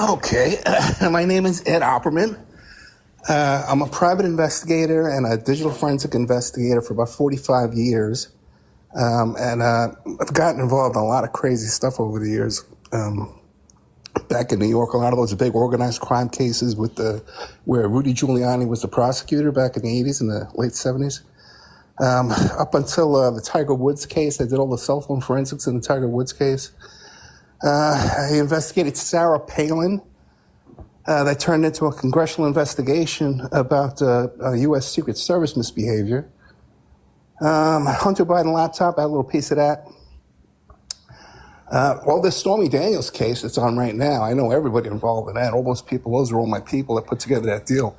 Okay, my name is Ed Opperman. I'm a private investigator and a digital forensic investigator for about 45 years. I've gotten involved in a lot of crazy stuff over the years. Back in New York, a lot of those big organized crime cases where Rudy Giuliani was the prosecutor back in the 80s and the late 70s. Up until the Tiger Woods case, I did all the cell phone forensics in the Tiger Woods case. I investigated Sarah Palin. That turned into a congressional investigation about U.S. Secret Service misbehavior. Hunter Biden laptop, I had a little piece of that. Well, this Stormy Daniels case that's on right now, I know everybody involved in that. All those people, those are all my people that put together that deal.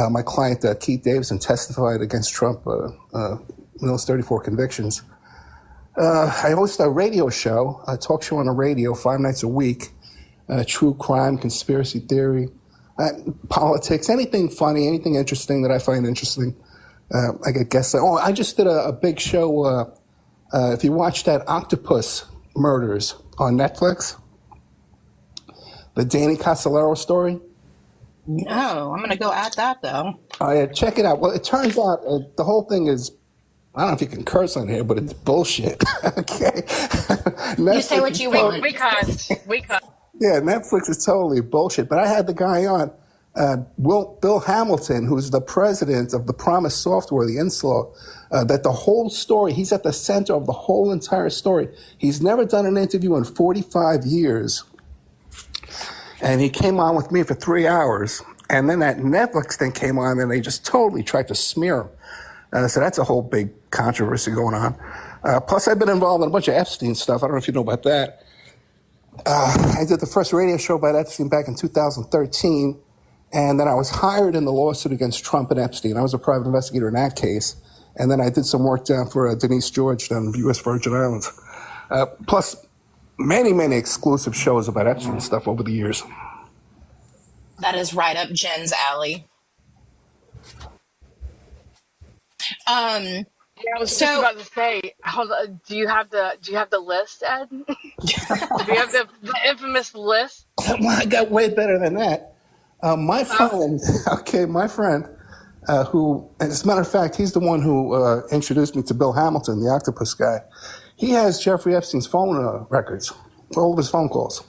My client, Keith Davidson, testified against Trump, those 34 convictions. I host a radio show, a talk show on the radio 5 nights a week. True crime, conspiracy theory, politics, anything funny, anything interesting that I find interesting. I get guests. Oh, I just did a big show. If you watch that Octopus Murders on Netflix, the Danny Casolaro story. No, I'm going to go at that, though. Oh, yeah, check it out. Well, it turns out the whole thing is, I don't know if you can curse on here, but it's bullshit. Okay. You say what you want. We cuss. Yeah, Netflix is totally bullshit. But I had the guy on, Bill Hamilton, who's the president of the Promise Software, the Inslaw, that the whole story, he's at the center of the whole entire story. He's never done an interview in 45 years. And he came on with me for 3 hours. And then that Netflix thing came on and they just totally tried to smear him. So that's a whole big controversy going on. Plus, I've been involved in a bunch of Epstein stuff. I don't know if you know about that. I did the first radio show about Epstein back in 2013, and then I was hired in the lawsuit against Trump and Epstein. I was a private investigator in that case, and then I did some work down for Denise George down in the U.S. Virgin Islands. Plus, many, many exclusive shows about Epstein stuff over the years. That is right up Jen's alley. Yeah, I was just about to say, do you have the list, Ed? Do you have the infamous list? Well, I got way better than that. My friend, who, as a matter of fact, he's the one who introduced me to Bill Hamilton, the octopus guy. He has Jeffrey Epstein's phone records, all of his phone calls.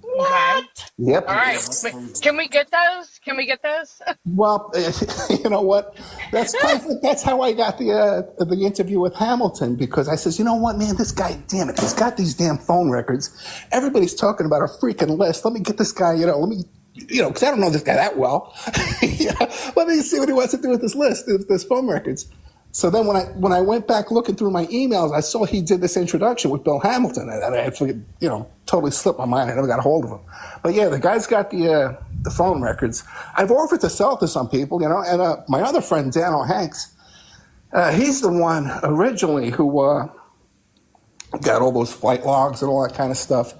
What? Yep. All right. Can we get those? Well, you know what? That's how I got the interview with Hamilton, because I says, you know what, man, this guy, damn it, he's got these damn phone records. Everybody's talking about a freaking list. Let me get this guy, because I don't know this guy that well. Yeah, let me see what he wants to do with this list, this phone records. So then when I went back looking through my emails, I saw he did this introduction with Bill Hamilton, and I had totally slipped my mind. I never got a hold of him. But yeah, the guy's got the phone records. I've offered to sell to some people, and my other friend, Dan O'Hanks, he's the one originally who got all those flight logs and all that kind of stuff.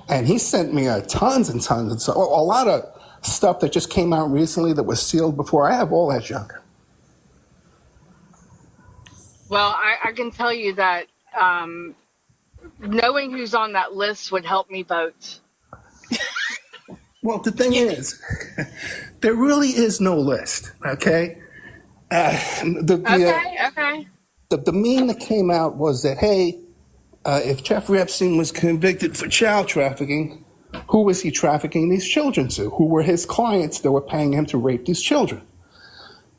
And he sent me tons and tons, and so a lot of stuff that just came out recently that was sealed before. I have all that junk. Well, I can tell you that knowing who's on that list would help me vote. Well, the thing is, there really is no list, okay? Okay. The meme that came out was that, hey, if Jeffrey Epstein was convicted for child trafficking, who was he trafficking these children to? Who were his clients that were paying him to rape these children?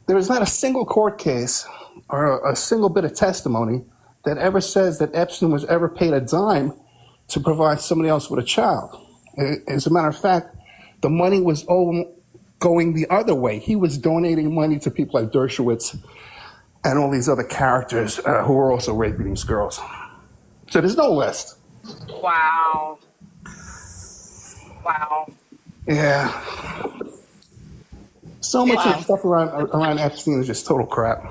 There is not a single court case or a single bit of testimony that ever says that Epstein was ever paid a dime to provide somebody else with a child. As a matter of fact, the money was going the other way. He was donating money to people like Dershowitz and all these other characters who were also raping these girls. So there's no list. Wow. Yeah. So much of the stuff around Epstein is just total crap.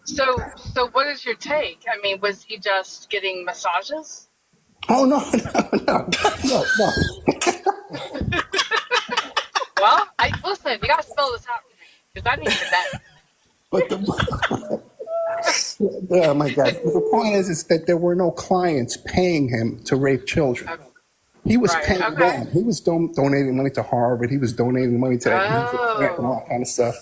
So what is your take? I mean, was he just getting massages? Oh, no. Well, listen, you got to spell this out for me, because I need that. But oh my God. The point is that there were no clients paying him to rape children. Okay. He was Right. paying Okay. them. He was donating money to Harvard. He was donating money to that music camp and all Oh. that kind of stuff.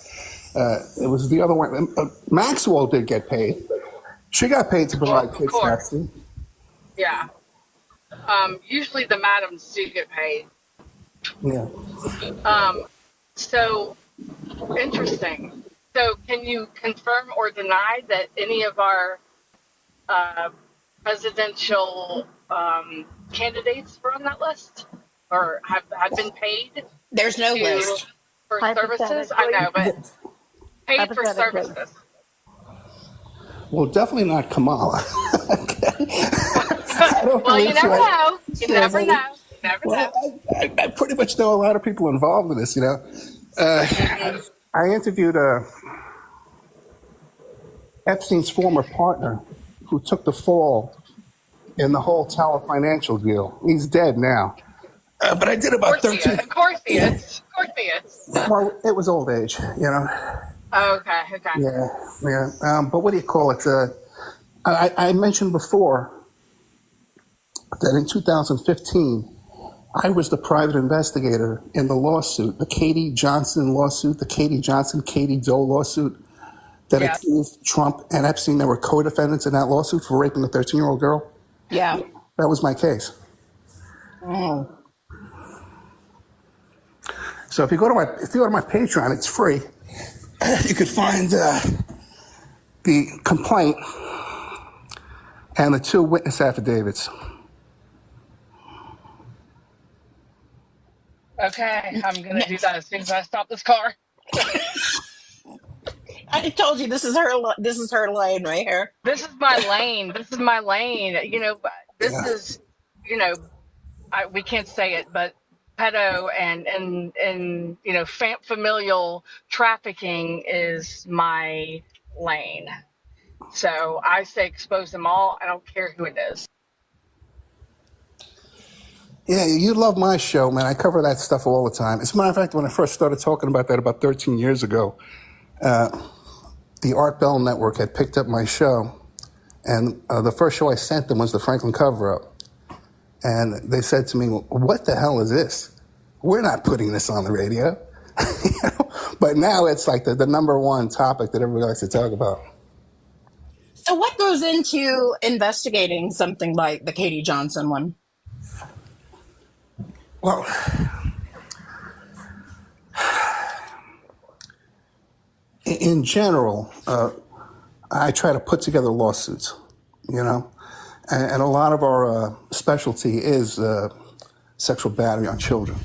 It was the other one. Maxwell did get paid. She got paid to Well, provide of kids to course. Epstein. Yeah. Usually the madams do get paid. Yeah. So interesting. So can you confirm or deny that any of our uh, presidential candidates were on that list or have been paid There's no to list. for services? I Hypothetically, know, but paid for hypothetically. services. Well, definitely not Kamala. Okay. I don't Well, you believe she never has- know. You she has never any- know. You never Well, know. I pretty much know a lot of people involved in this. I interviewed Epstein's former partner who took the fall in the whole Tower Financial deal. He's dead now. But I did Of about course he is. 13. Of course he is. Of course he is. Well, it was old age. Okay. Okay. Yeah. But what do you call it? I mentioned before that in 2015, I was the private investigator in the lawsuit, the Katie Johnson lawsuit, the Katie Johnson, Katie Doe lawsuit that Yes. accused Trump and Epstein. They were co-defendants in that lawsuit for raping a 13-year-old girl. Yeah. That was my case. Oh. So if you go to my Patreon, it's free. You could find the complaint and the 2 witness affidavits. Okay. I'm gonna do that as soon as I stop this car. I told you this is her. This is her lane right here. This is my lane. This is my lane. This Yeah. is, we can't say it, but pedo and familial trafficking is my lane. So I say expose them all. I don't care who it is. Yeah, you love my show, man. I cover that stuff all the time. As a matter of fact, when I first started talking about that about 13 years ago, the Art Bell Network had picked up my show, and the first show I sent them was the Franklin cover-up. And they said to me, "Well, what the hell is this? We're not putting this on the radio." But now it's like the number one topic that everybody likes to talk about. So what goes into investigating something like the Katie Johnson one? Well, in general, I try to put together lawsuits, and a lot of our specialty is sexual battery on children.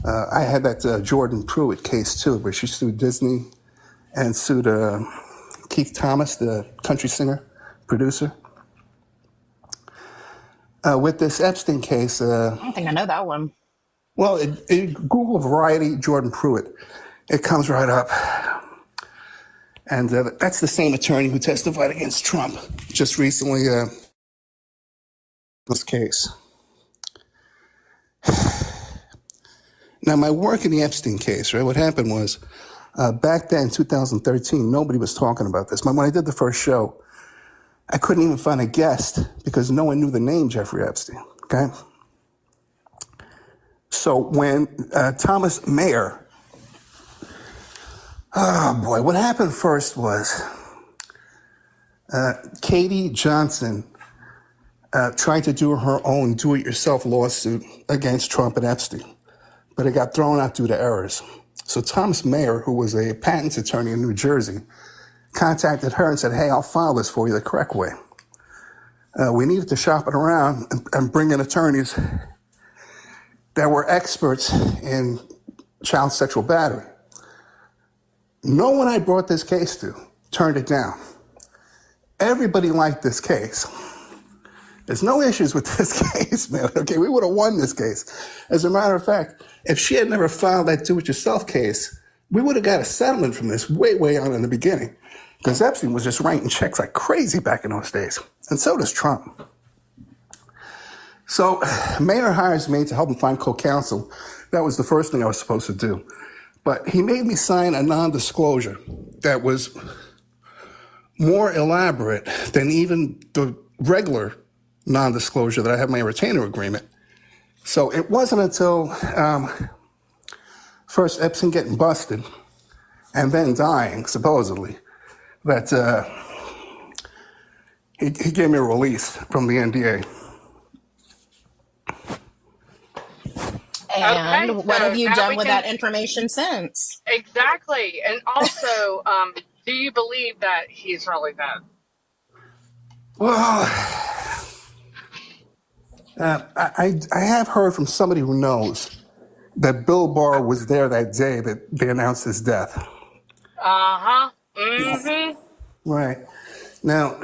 I had that Jordan Pruitt case too, where she sued Disney and sued Keith Thomas, the country singer, producer. With this Epstein case, I don't think I know that one. well, Google Variety Jordan Pruitt. It comes right up. And that's the same attorney who testified against Trump just recently this case. Now, my work in the Epstein case, right, what happened was back then, 2013, nobody was talking about this. When I did the first show, I couldn't even find a guest because no one knew the name Jeffrey Epstein, okay? So when Thomas Mayer, oh boy, what happened first was Katie Johnson tried to do her own do-it-yourself lawsuit against Trump and Epstein, but it got thrown out due to errors. So Thomas Mayer, who was a patents attorney in New Jersey, contacted her and said, "Hey, I'll file this for you the correct way." We needed to shop it around and bring in attorneys that were experts in child sexual battery. No one I brought this case to turned it down. Everybody liked this case. There's no issues with this case, man. Okay, we would have won this case. As a matter of fact, if she had never filed that do-it-yourself case, we would have got a settlement from this way, way on in the beginning. Because Epstein was just writing checks like crazy back in those days. And so does Trump. So Mayer hires me to help him find co-counsel. That was the first thing I was supposed to do. But he made me sign a non-disclosure that was more elaborate than even the regular non-disclosure that I have in my retainer agreement. So it wasn't until first Epstein getting busted and then dying, supposedly, that he gave me a release from the NDA. And Okay, what have so you now done we with can that information since? exactly. And also, do you believe that he's really dead? Well, I have heard from somebody who knows that Bill Barr was there that day that they announced his death. Uh-huh. Mm-hmm. Right. Now,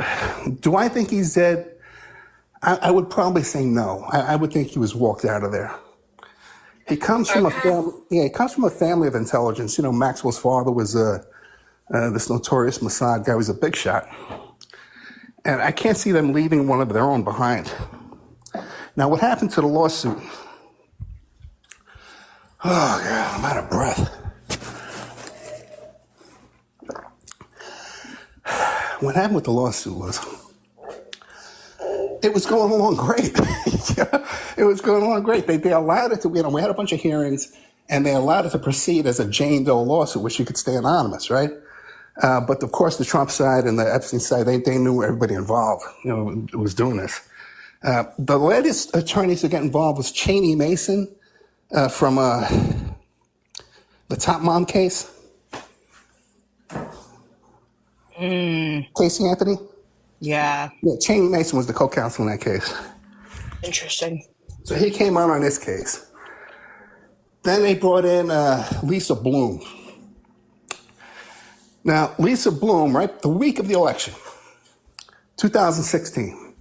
do I think he's dead? I would probably say no. I would think he was walked out of there. He comes from a Okay. family. Yeah, he comes from a family of intelligence. You know, Maxwell's father was this notorious Mossad guy. He was a big shot, and I can't see them leaving one of their own behind. Now, what happened to the lawsuit? Oh God, I'm out of breath. What happened with the lawsuit was it was going along great. Yeah, it was going along great. They allowed it to, you know, we had a bunch of hearings and they allowed it to proceed as a Jane Doe lawsuit, which you could stay anonymous, right? But of course, the Trump side and the Epstein side, they knew everybody involved, you know, was doing this. The latest attorneys to get involved was Cheney Mason from the Top Mom case. Casey Anthony? Yeah, Yeah, Cheney Mason was the co-counsel in that case. interesting. So he came out on this case. Then they brought in Lisa Bloom. Now, Lisa Bloom, right, the week of the election, 2016,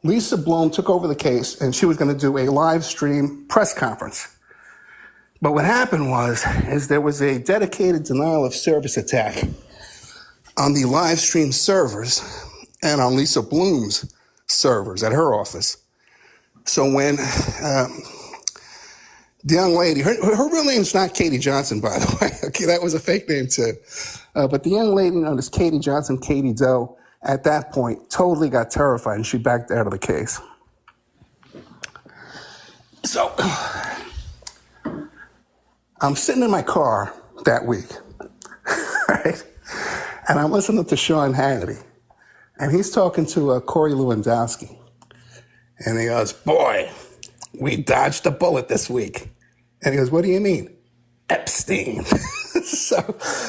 Lisa Bloom took over the case and she was going to do a live stream press conference. But what happened is there was a dedicated denial of service attack on the live stream servers and on Lisa Bloom's servers at her office. So when the young lady, her real name's not Katie Johnson, by the way. Okay, that was a fake name too. But the young lady known as Katie Johnson, Katie Doe, at that point totally got terrified and she backed out of the case. So I'm sitting in my car that week, right? And I'm listening to Sean Hannity. And he's talking to Corey Lewandowski. And he goes, boy, we dodged a bullet this week. And he goes, what do you mean? Epstein. So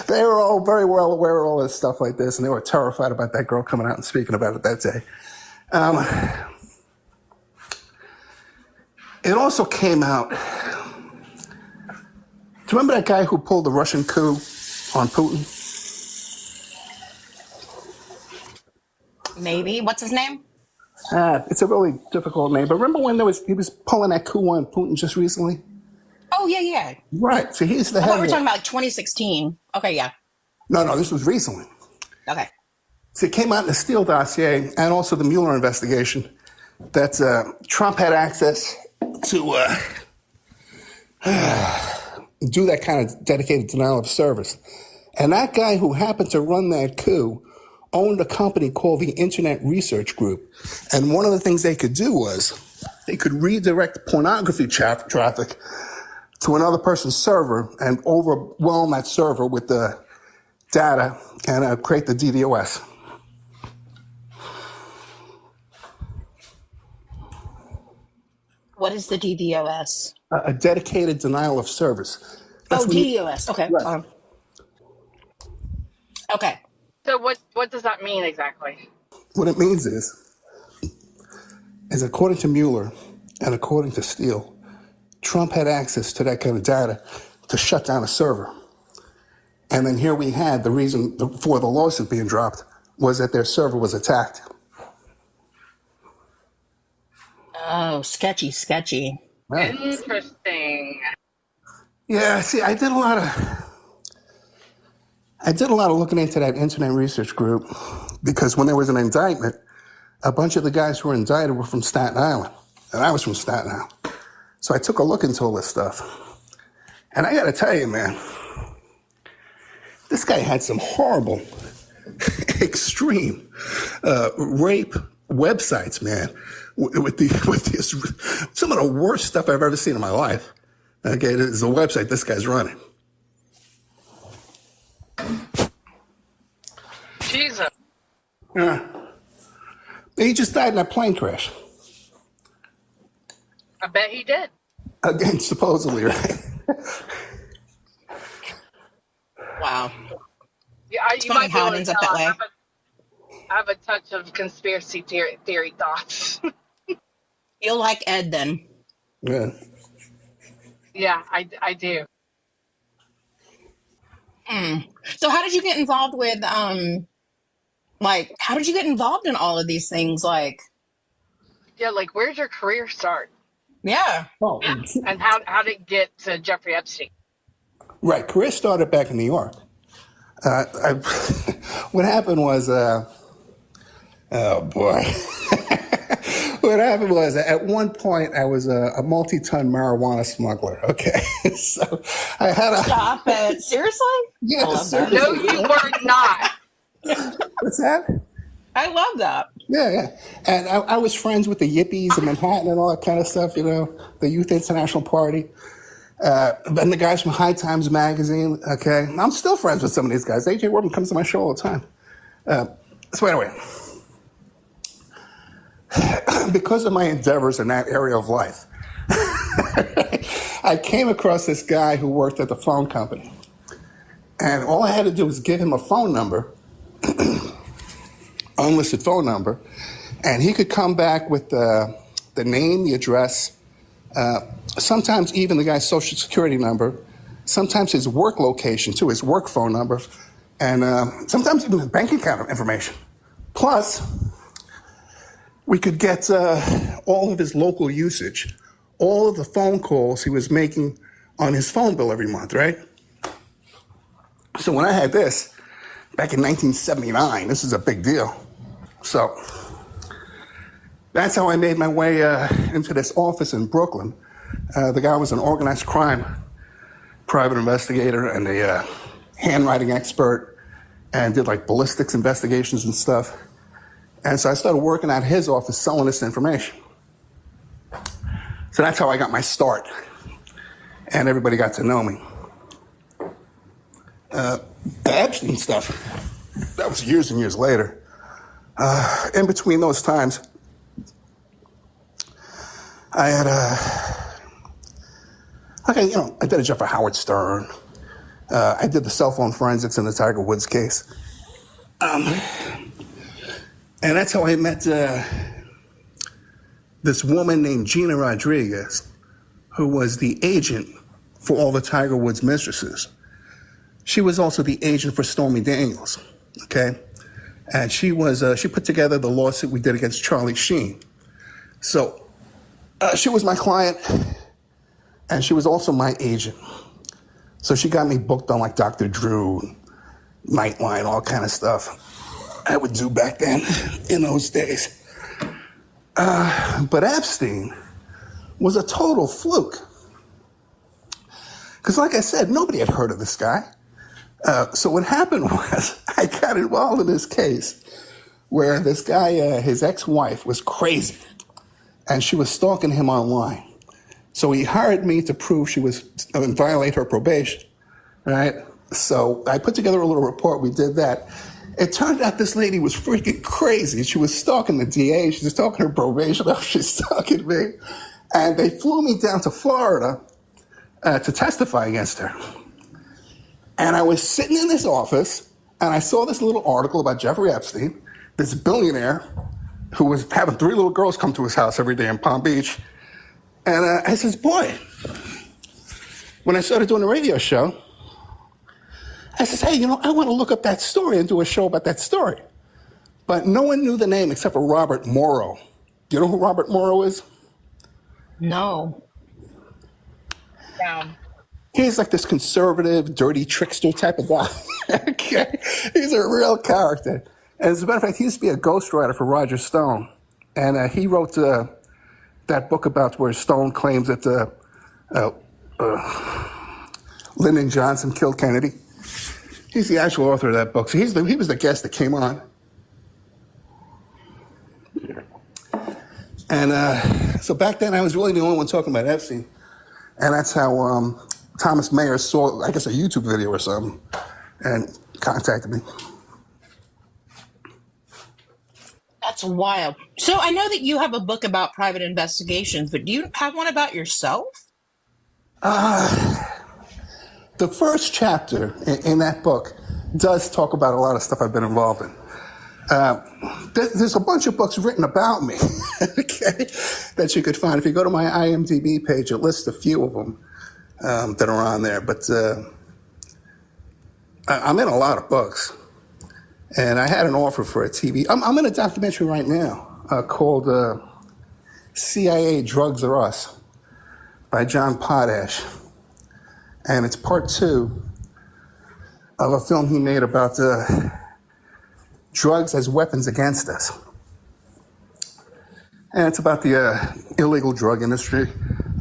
they were all very well aware of all this stuff like this, and they were terrified about that girl coming out and speaking about it that day. It also came out. Do you remember that guy who pulled the Russian coup on Putin? Maybe. What's his name? It's a really difficult name, but remember when he was pulling that coup on Putin just recently? Oh, yeah, yeah. Right. So he's the I head. thought we were talking about like 2016. Okay, yeah. No, this was recently. Okay. So it came out in the Steele dossier and also the Mueller investigation that Trump had access to do that kind of dedicated denial of service. And that guy who happened to run that coup owned a company called the Internet Research Group. And one of the things they could do was they could redirect pornography traffic to another person's server and overwhelm that server with the data and create the DDoS. What is the DDoS? A dedicated denial of service. That's Oh, when you- DDoS. Okay. Right. Okay. So what does that mean exactly? What it means is according to Mueller and according to Steele, Trump had access to that kind of data to shut down a server. And then here we had the reason for the lawsuit being dropped was that their server was attacked. Oh, sketchy, sketchy. Right. Interesting. Yeah, see, I did a lot of looking into that Internet Research Group because when there was an indictment, a bunch of the guys who were indicted were from Staten Island, and I was from Staten Island. So I took a look into all this stuff. And I got to tell you, man, this guy had some horrible, extreme rape websites, man, with this, some of the worst stuff I've ever seen in my life. Okay, this is a website this guy's running. Jesus. He just died in a plane crash. I bet he did. Again, supposedly, right? Wow. Yeah, It's you funny might be how able it to ends up tell that way. I have a touch of conspiracy theory thoughts. You'll like Ed then. Yeah. Yeah, I do. So how did you get involved with like how did you get involved in all of these things? Like, Yeah, like where's your career start? yeah. Oh, And how did it get to Jeffrey Epstein? right. Career started back in New York. What happened was, oh boy. What happened was, at one point, I was a multi-ton marijuana smuggler. Okay, so I had a Stop it. Seriously? yeah. I love that. No, you were not. What's that? I love that. Yeah. And I was friends with the yippies in Manhattan and all that kind of stuff. You know, the Youth International Party. And the guys from High Times magazine. Okay, I'm still friends with some of these guys. AJ Worman comes to my show all the time. So anyway. Because of my endeavors in that area of life, I came across this guy who worked at the phone company. And all I had to do was give him a phone number, unlisted phone number, and he could come back with the name, the address, sometimes even the guy's social security number, sometimes his work location too, his work phone number, and sometimes even his bank account information. Plus, we could get all of his local usage, all of the phone calls he was making on his phone bill every month, right? So when I had this, back in 1979, this is a big deal. So that's how I made my way into this office in Brooklyn. The guy was an organized crime private investigator and a handwriting expert and did like ballistics investigations and stuff. And so I started working at his office selling this information. So that's how I got my start. And everybody got to know me. The Epstein stuff, that was years and years later. In between those times, I had I did a job for Howard Stern. I did the cell phone forensics in the Tiger Woods case. And that's how I met this woman named Gina Rodriguez, who was the agent for all the Tiger Woods mistresses. She was also the agent for Stormy Daniels, okay? And she put together the lawsuit we did against Charlie Sheen. So she was my client, and she was also my agent. So she got me booked on like Dr. Drew, Nightline, all kind of stuff I would do back then in those days. But Epstein was a total fluke. Because like I said, nobody had heard of this guy. So what happened was I got involved in this case where this guy, his ex-wife was crazy and she was stalking him online. So he hired me to prove she was violate her probation, right? So I put together a little report. We did that. It turned out this lady was freaking crazy. She was stalking the DA. She was stalking her probation officer. She's stalking me. And they flew me down to Florida to testify against her. And I was sitting in this office, and I saw this little article about Jeffrey Epstein, this billionaire who was having 3 little girls come to his house every day in Palm Beach. And I says, boy, when I started doing the radio show, I says, hey, I want to look up that story and do a show about that story. But no one knew the name except for Robert Morrow. Do you know who Robert Morrow is? No. Yeah. He's like this conservative, dirty trickster type of guy. Okay? He's a real character. And as a matter of fact, he used to be a ghostwriter for Roger Stone. And he wrote that book about where Stone claims that Lyndon Johnson killed Kennedy. He's the actual author of that book. So he was the guest that came on. And And so back then, I was really the only one talking about Epstein. And that's how Thomas Mayer saw, I guess, a YouTube video or something, and contacted me. That's wild. So I know that you have a book about private investigations, but do you have one about yourself? The first chapter in that book does talk about a lot of stuff I've been involved in. There's a bunch of books written about me, okay, that you could find. If you go to my IMDb page, it lists a few of them that are on there. But I'm in a lot of books. And I had an offer for a TV. I'm in a documentary right now called CIA Drugs Are Us by John Potash. And it's part 2 of a film he made about drugs as weapons against us. And it's about the illegal drug industry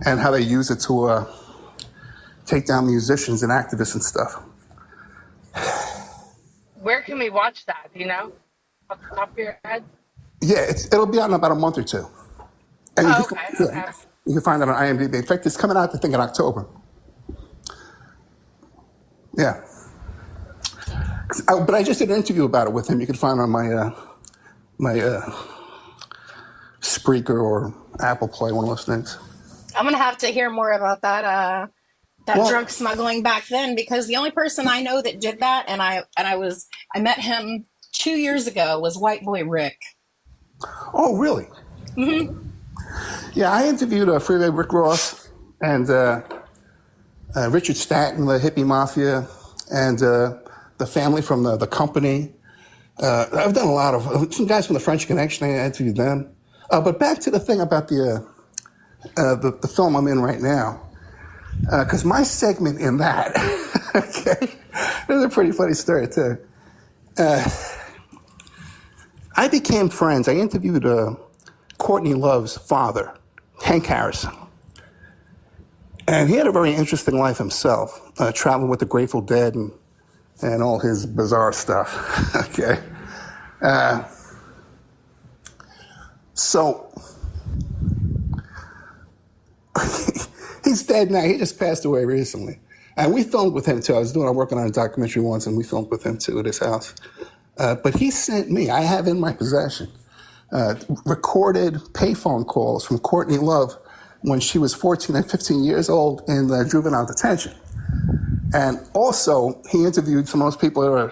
and how they use it to take down musicians and activists and stuff. Where can we watch that? Do you know? Off the top of your head? Yeah, it'll be out in about a month or 2. And Okay. You can find it on IMDb. In fact, it's coming out, I think, in October. Yeah. But I just did an interview about it with him. You can find it on my Spreaker or Apple Play, one of those things. I'm gonna have to hear more about that drug smuggling back then, because the only person I know that did that, and I met him 2 years ago, was White Boy Rick. Oh, really? Mm-hmm. Yeah, I interviewed Freeway Rick Ross and Richard Stanton, the hippie mafia, and the family from the company. I've done a lot of some guys from the French Connection. I interviewed them. But back to the thing about the film I'm in right now, because my segment in that, okay, this is a pretty funny story too. I became friends. I interviewed Courtney Love's father, Hank Harrison. And he had a very interesting life himself, traveling with the Grateful Dead and all his bizarre stuff, okay? So, he's dead now. He just passed away recently. And we filmed with him, too. I was working on a documentary once, and we filmed with him, too, at his house. But he sent me, I have in my possession, recorded payphone calls from Courtney Love when she was 14 and 15 years old in juvenile detention. And also, he interviewed some of those people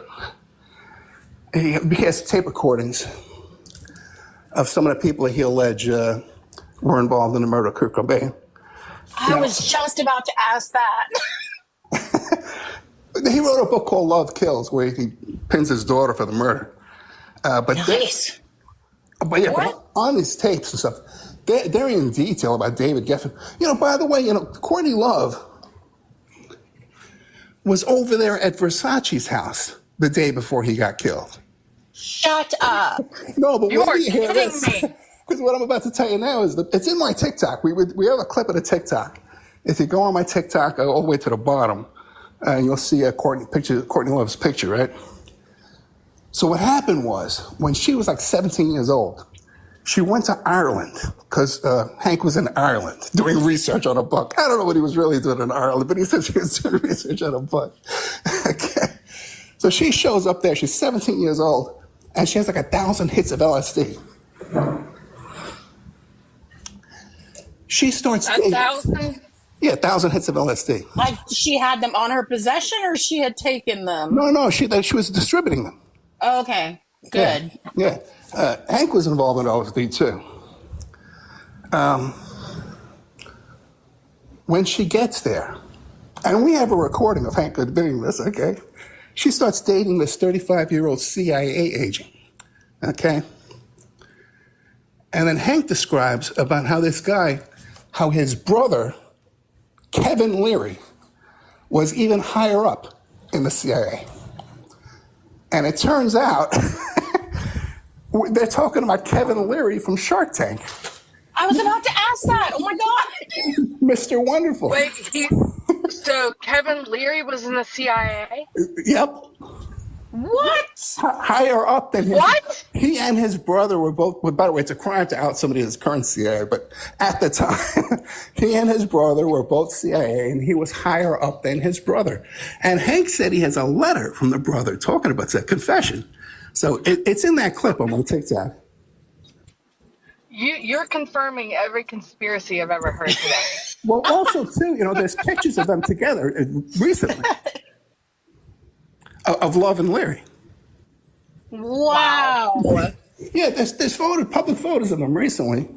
he has tape recordings of some of the people that he alleged were involved in the murder of Kurt Cobain. I was just about to ask that. He wrote a book called Love Kills, where he pins his daughter for the murder. Nice. But on his tapes and stuff, they're in detail about David Geffen. By the way, Courtney Love was over there at Versace's house the day before he got killed. Shut up. No, but You wait are till you hear kidding this. me. Because what I'm about to tell you now is it's in my TikTok. We have a clip of the TikTok. If you go on my TikTok all the way to the bottom, you'll see Courtney Love's picture, right? So what happened was, when she was like 17 years old, she went to Ireland because Hank was in Ireland doing research on a book. I don't know what he was really doing in Ireland, but he says he was doing research on a book. Okay. So she shows up there. She's 17 years old, and she has like 1,000 hits of LSD. She starts... 1,000? Yeah, 1,000 hits of LSD. Like, she had them on her possession, or she had taken them? No, she was distributing them. Oh, okay, good. Yeah. Hank was involved in LSD too. When she gets there, and we have a recording of Hank admitting this, okay? She starts dating this 35-year-old CIA agent, okay? And then Hank describes about how his brother, Kevin Leary, was even higher up in the CIA. And it turns out they're talking about Kevin Leary from Shark Tank. I was about to ask that. Oh my God. Mr. Wonderful. Wait, so Kevin Leary was in the CIA? Yep. What? Higher up than his. What? He and his brother were both. Well, by the way, it's a crime to out somebody as current CIA, but at the time, he and his brother were both CIA, and he was higher up than his brother. And Hank said he has a letter from the brother talking about that confession. So it's in that clip on my TikTok. You're confirming every conspiracy I've ever heard today. Well, also too, there's pictures of them together recently of Love and Larry. Wow. Yeah, there's public photos of them recently,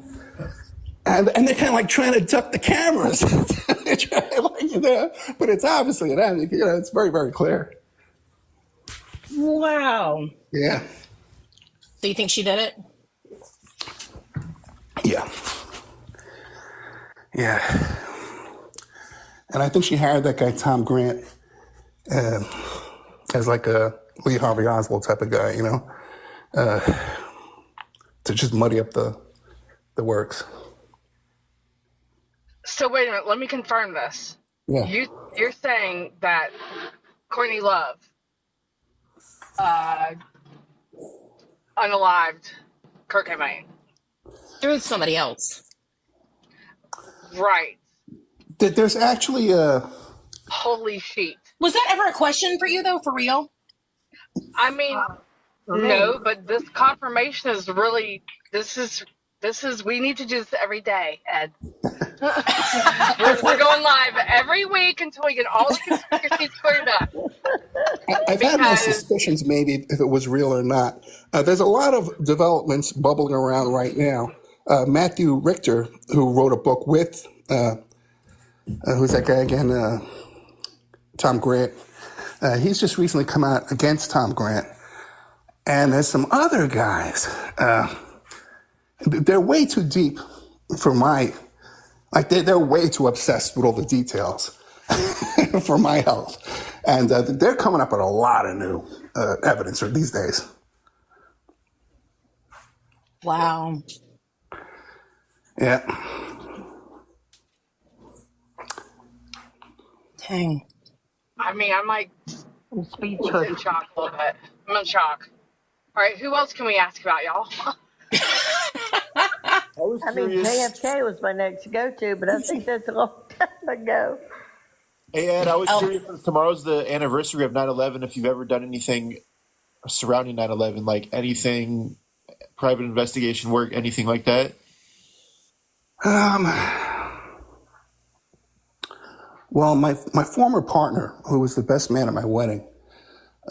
and they're kind of like trying to duck the cameras. They're trying, but it's obviously them. It's very, very clear. Wow. Yeah. So you think she did it? Yeah. Yeah. And I think she hired that guy Tom Grant as like a Lee Harvey Oswald type of guy, to just muddy up the works. So wait a minute, let me confirm this. Yeah. You're saying that Courtney Love unalived Kurt Cobain. Through somebody else. Right. There's actually a... Holy shit. Was that ever a question for you, though, for real? I mean, no, but this confirmation is really, this is, we need to do this every day, Ed. we're going live every week until we get all the conspiracies cleared up. I've had my suspicions maybe if it was real or not. There's a lot of developments bubbling around right now. Matthew Richter, who wrote a book with, who's that guy again? Tom Grant. He's just recently come out against Tom Grant. And there's some other guys. They're way too deep for they're way too obsessed with all the details for my health. And they're coming up with a lot of new evidence these days. Wow. Yeah. Dang. I mean, I'm like in shock a little bit. I'm in shock. All right, who else can we ask about, y'all? I mean, JFK was my next go-to, but I think that's a long time ago. Hey, Ed, I was curious, since tomorrow's the anniversary of 9/11, if you've ever done anything surrounding 9/11, like anything, private investigation work, anything like that? Well, my former partner, who was the best man at my wedding,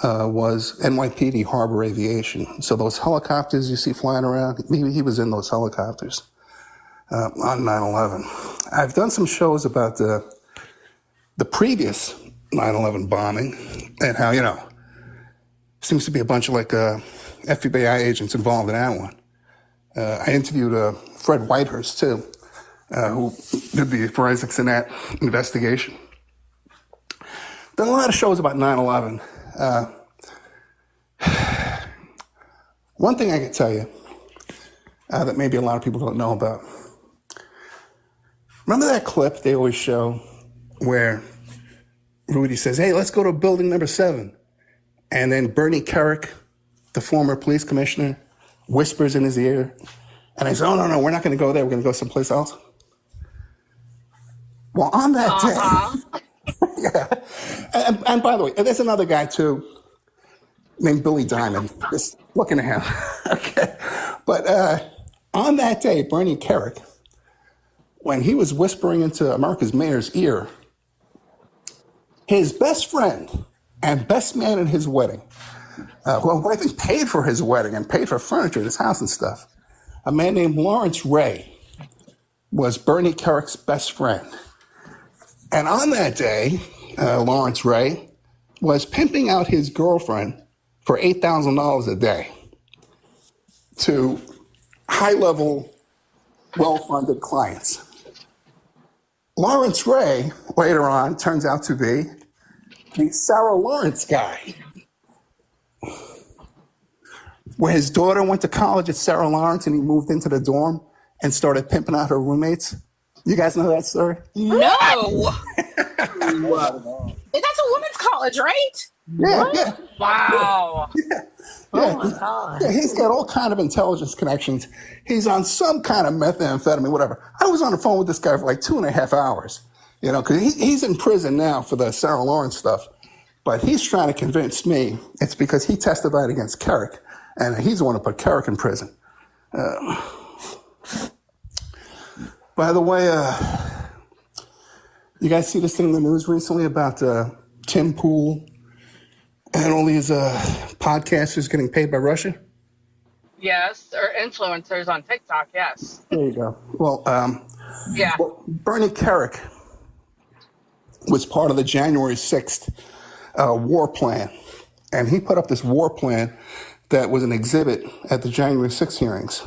was NYPD Harbor Aviation. So those helicopters you see flying around, he was in those helicopters on 9/11. I've done some shows about the previous 9/11 bombing and how, seems to be a bunch of FBI agents involved in that one. I interviewed Fred Whitehurst, too, who did the forensics in that investigation. Done a lot of shows about 9/11. One thing I can tell you that maybe a lot of people don't know about. Remember that clip they always show where Rudy says, "Hey, let's go to building number 7." And then Bernie Kerik, the former police commissioner, whispers in his ear. And I say, "Oh, no, we're not going to go there. We're going to go someplace else." Well, on that day, yeah. And by the way, there's another guy too, named Billy Diamond. Just looking at him. Okay. But on that day, Bernie Kerik, when he was whispering into America's mayor's ear, his best friend and best man at his wedding, who I think paid for his wedding and paid for furniture in his house and stuff, a man named Lawrence Ray, was Bernie Kerik's best friend. And on that day, Lawrence Ray was pimping out his girlfriend for $8,000 a day to high-level, well-funded clients. Lawrence Ray, later on, turns out to be the Sarah Lawrence guy, where his daughter went to college at Sarah Lawrence and he moved into the dorm and started pimping out her roommates. You guys know that story? No. That's a women's college, right? Yeah, What? yeah. Wow. Oh my Yeah, God. yeah, he's got all kind of intelligence connections. He's on some kind of methamphetamine, whatever. I was on the phone with this guy for like 2.5 hours, because he's in prison now for the Sarah Lawrence stuff. But he's trying to convince me it's because he testified against Kerrick, and he's the one who put Kerrick in prison. By the way, you guys see this thing in the news recently about Tim Pool and all these podcasters getting paid by Russia? Yes, or influencers on TikTok. Yes. There you go. Yeah. Well, Bernie Kerrick was part of the January 6th war plan. And he put up this war plan that was an exhibit at the January 6th hearings.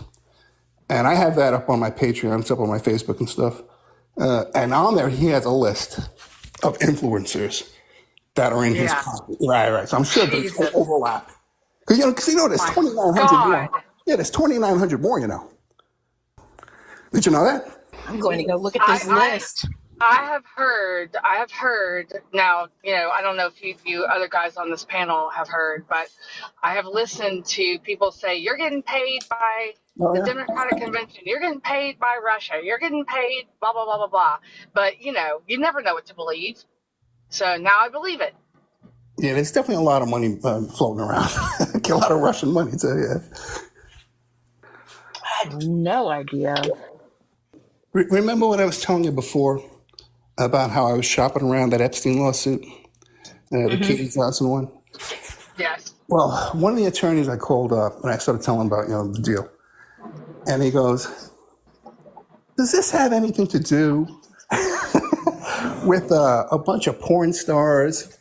And I have that up on my Patreon, it's up on my Facebook and stuff. And on there, he has a list of influencers that are in his Yeah. pocket. Right. So I'm sure there's Jesus. overlap. Because, there's My 2,900 God. more. Yeah, there's 2,900 more, Did you know that? I'm going to go look at this list. I have heard. Now, I don't know if you other guys on this panel have heard, but I have listened to people say you're getting paid by the Democratic Convention. You're getting paid by Russia. You're getting paid blah blah blah blah blah. But you never know what to believe. So now I believe it. Yeah, there's definitely a lot of money floating around. A lot of Russian money, too, yeah. I had no idea. Remember what I was telling you before about how I was shopping around that Epstein lawsuit, the key 2001? Yes. Well, one of the attorneys I called up and I started telling him about the deal, and he goes, "Does this have anything to do with a bunch of porn stars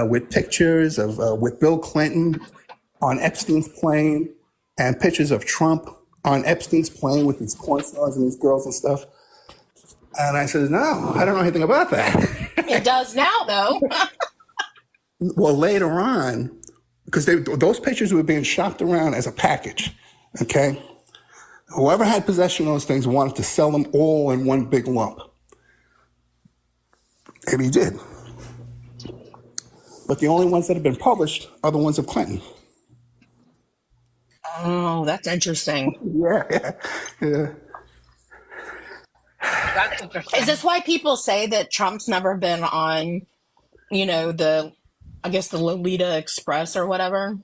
with pictures of with Bill Clinton on Epstein's plane and pictures of Trump on Epstein's plane with these porn stars and these girls and stuff?" And I said, "No, I don't know anything about that." It does now, though. Well, later on, because those pictures were being shopped around as a package, okay? Whoever had possession of those things wanted to sell them all in one big lump. And he did. But the only ones that have been published are the ones of Clinton. Oh, that's interesting. Yeah. That's interesting. Is this why people say that Trump's never been on, the Lolita Express or whatever?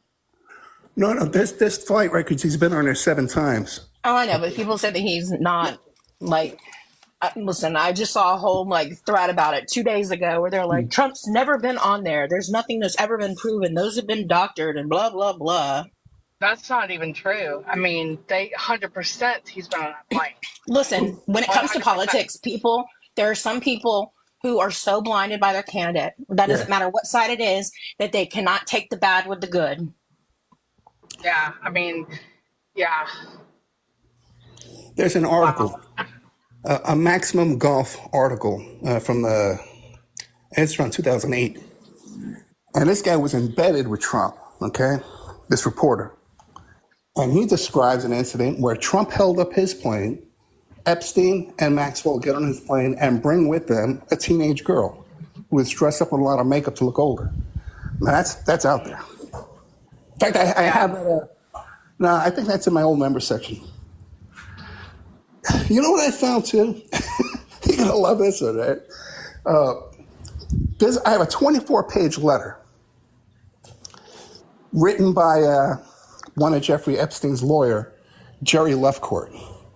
No, there's flight records. He's been on there 7 times. Oh, I know, but people say that he's not, listen, I just saw a whole, thread about it 2 days ago where they're like, Trump's never been on there. There's nothing that's ever been proven. Those have been doctored and blah, blah, blah. That's not even true. I mean, 100% he's been on that plane. Listen, when it comes to 100%. politics, there are some people who are so blinded by their candidate, that doesn't matter what side it is, that they cannot take the bad with the good. Yeah, I mean, yeah. There's an article, a Maximum Golf article it's from 2008. And this guy was embedded with Trump, okay? This reporter. And he describes an incident where Trump held up his plane, Epstein and Maxwell get on his plane and bring with them a teenage girl who was dressed up with a lot of makeup to look older. Now, that's out there. In fact, I have that. No, I think that's in my old member section. You know what I found too? You're gonna love this one, right? I have a 24-page letter written by one of Jeffrey Epstein's lawyer, Jerry Lefcourt.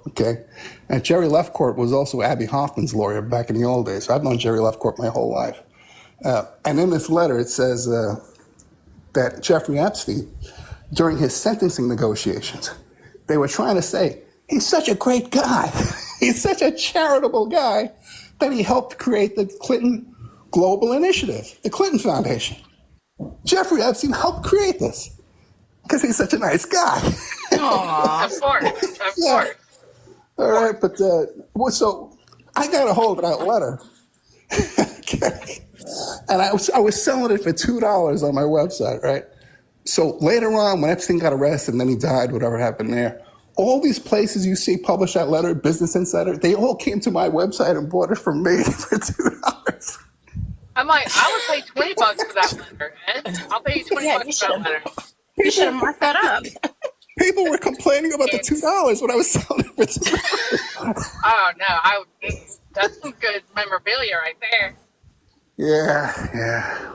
Okay, and Jerry Lefcourt was also Abby Hoffman's lawyer back in the old days. So I've known Jerry Lefcourt my whole life. And in this letter, it says that Jeffrey Epstein, during his sentencing negotiations, they were trying to say, he's such a great guy. He's such a charitable guy that he helped create the Clinton Global Initiative, the Clinton Foundation. Jeffrey Epstein helped create this because he's such a nice guy. Aww. Of course. All right, but so I got a hold of that letter. Okay. And I was selling it for $2 on my website, right? So later on, when Epstein got arrested and then he died, whatever happened there, all these places you see publish that letter, Business Insider, they all came to my website and bought it from me for $2. I'm like, I would pay $20 for that letter, Ed. I'll pay you $20 Yeah, for that letter. you should have marked that up. People were complaining about the $2 when I was selling it for $2. Oh no, that's some good memorabilia right there. Yeah.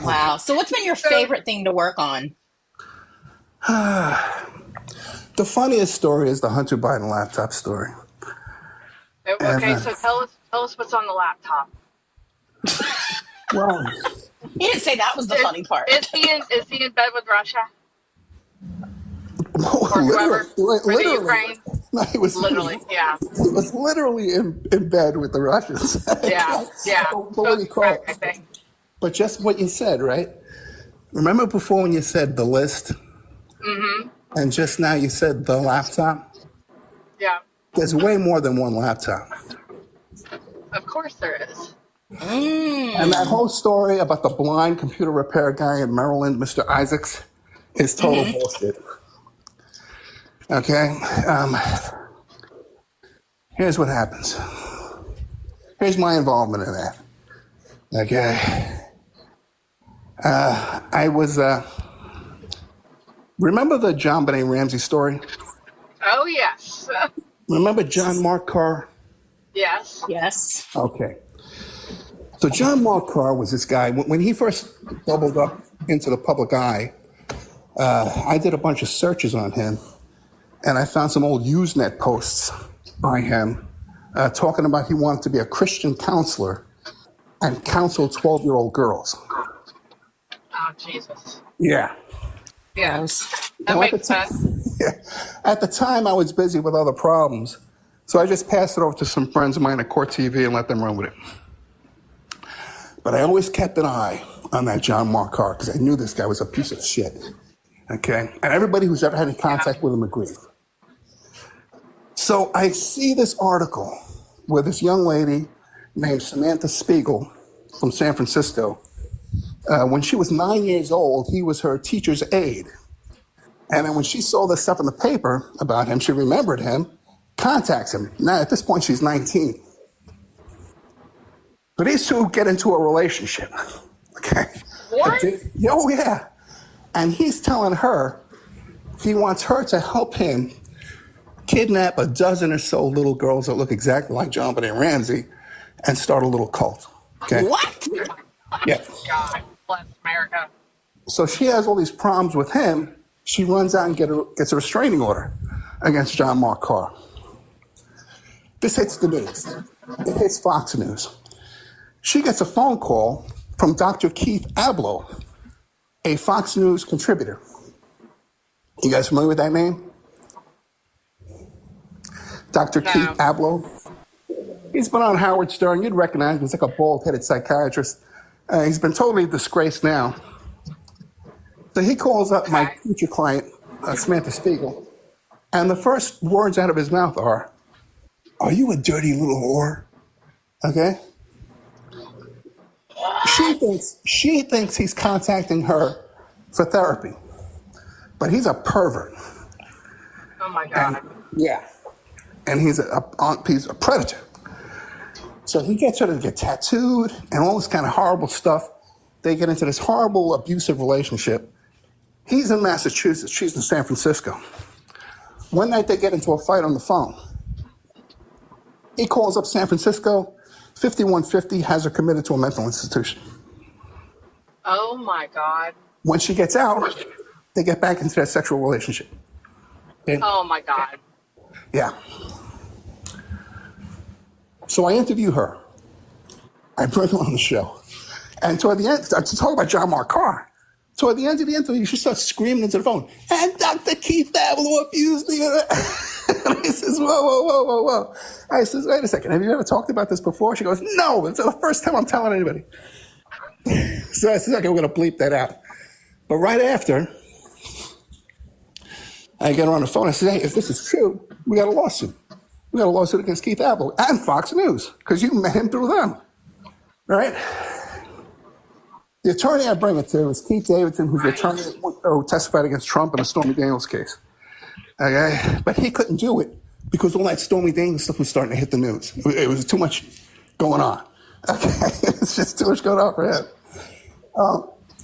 Wow. So what's been your favorite thing to work on? The funniest story is the Hunter Biden laptop story. Okay, so tell us what's on the laptop. Well, You didn't say that was the funny part. Is he in bed with Russia? Or whoever? Or the Ukraine? No, he was Literally, yeah. He was literally in bed with the Russians. Yeah. But what do you call it? I think. But just what you said, right? Remember before when you said the list? Mm-hmm. And just now you said the laptop? Yeah. There's way more than one laptop. Of course there is. And that whole story about the blind computer repair guy in Maryland, Mr. Isaacs, is total bullshit. Okay? Here's what happens. Here's my involvement in that. Okay? I was... remember the John Benet Ramsey story? Oh, yes. Remember John Mark Carr? Yes. Yes. Okay. So John Mark Carr was this guy. When he first bubbled up into the public eye, I did a bunch of searches on him, and I found some old Usenet posts by him talking about he wanted to be a Christian counselor and counsel 12-year-old girls. Oh, Jesus. Yeah. Yes. That Now, makes sense. Yeah. At the time, I was busy with other problems, so I just passed it over to some friends of mine at Court TV and let them run with it. But I always kept an eye on that John Mark Carr because I knew this guy was a piece of shit. Okay? And everybody who's ever had any contact with him agreed. So I see this article where this young lady named Samantha Spiegel from San Francisco, when she was 9 years old, he was her teacher's aide. And then when she saw this stuff in the paper about him, she remembered him, contacts him. Now, at this point, she's 19. So these two get into a relationship. Okay? What? Oh, yeah. And he's telling her he wants her to help him kidnap a dozen or so little girls that look exactly like John Benet Ramsey and start a little cult. Okay? What? Yeah. God bless America. So she has all these problems with him. She runs out and gets a restraining order against John Mark Carr. This hits the news. It hits Fox News. She gets a phone call from Dr. Keith Abloh, a Fox News contributor. You guys familiar with that name? Dr. No. Keith Abloh. He's been on Howard Stern. You'd recognize him. He's like a bald-headed psychiatrist. He's been totally disgraced now. So he calls up my future client, Samantha Spiegel, and the first words out of his mouth are you a dirty little whore? Okay? She thinks he's contacting her for therapy, but he's a pervert. Oh, my God. Yeah. And he's a predator. So he gets her to get tattooed and all this kind of horrible stuff. They get into this horrible, abusive relationship. He's in Massachusetts. She's in San Francisco. One night they get into a fight on the phone. He calls up San Francisco. 5150 has her committed to a mental institution. Oh, my God. When she gets out, they get back into that sexual relationship. Okay? Oh, my God. Yeah. So I interview her. I bring her on the show. And toward the end, to talk about John Mark Carr, toward the end of the interview, she starts screaming into the phone, and Dr. Keith Abloh abused me. And I says, whoa. I says, wait a second, have you ever talked about this before? She goes, no, it's the first time I'm telling anybody. So I said, okay, we're going to bleep that out. But right after, I get her on the phone. I said, hey, if this is true, we got a lawsuit. We got a lawsuit against Keith Abloh and Fox News because you met him through them. All right? The attorney I bring it to is Keith Davidson, who's the attorney who testified against Trump in the Stormy Daniels case. Okay? But he couldn't do it because all that Stormy Daniels stuff was starting to hit the news. It was too much going on. Okay, it's just too much going on for him.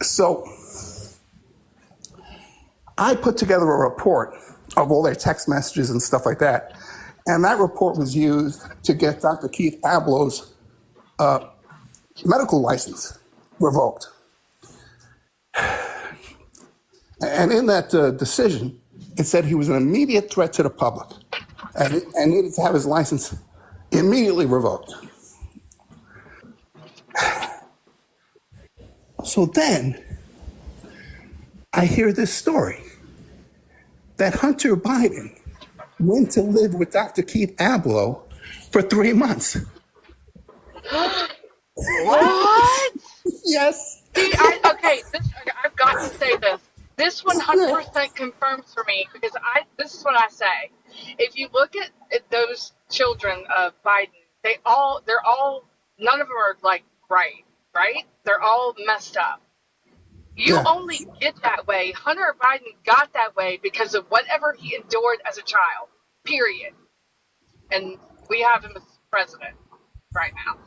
So I put together a report of all their text messages and stuff like that. And that report was used to get Dr. Keith Ablow's medical license revoked. And in that decision, it said he was an immediate threat to the public and needed to have his license immediately revoked. So then I hear this story that Hunter Biden went to live with Dr. Keith Ablow for 3 months. What? Yes. See, I've got to say this. This 100% confirms for me because this is what I say. If you look at those children of Biden, they're all none of them are like right? They're all messed up. You only get that way. Hunter Biden got that way because of whatever he endured as a child. Period. And we have him as president right now.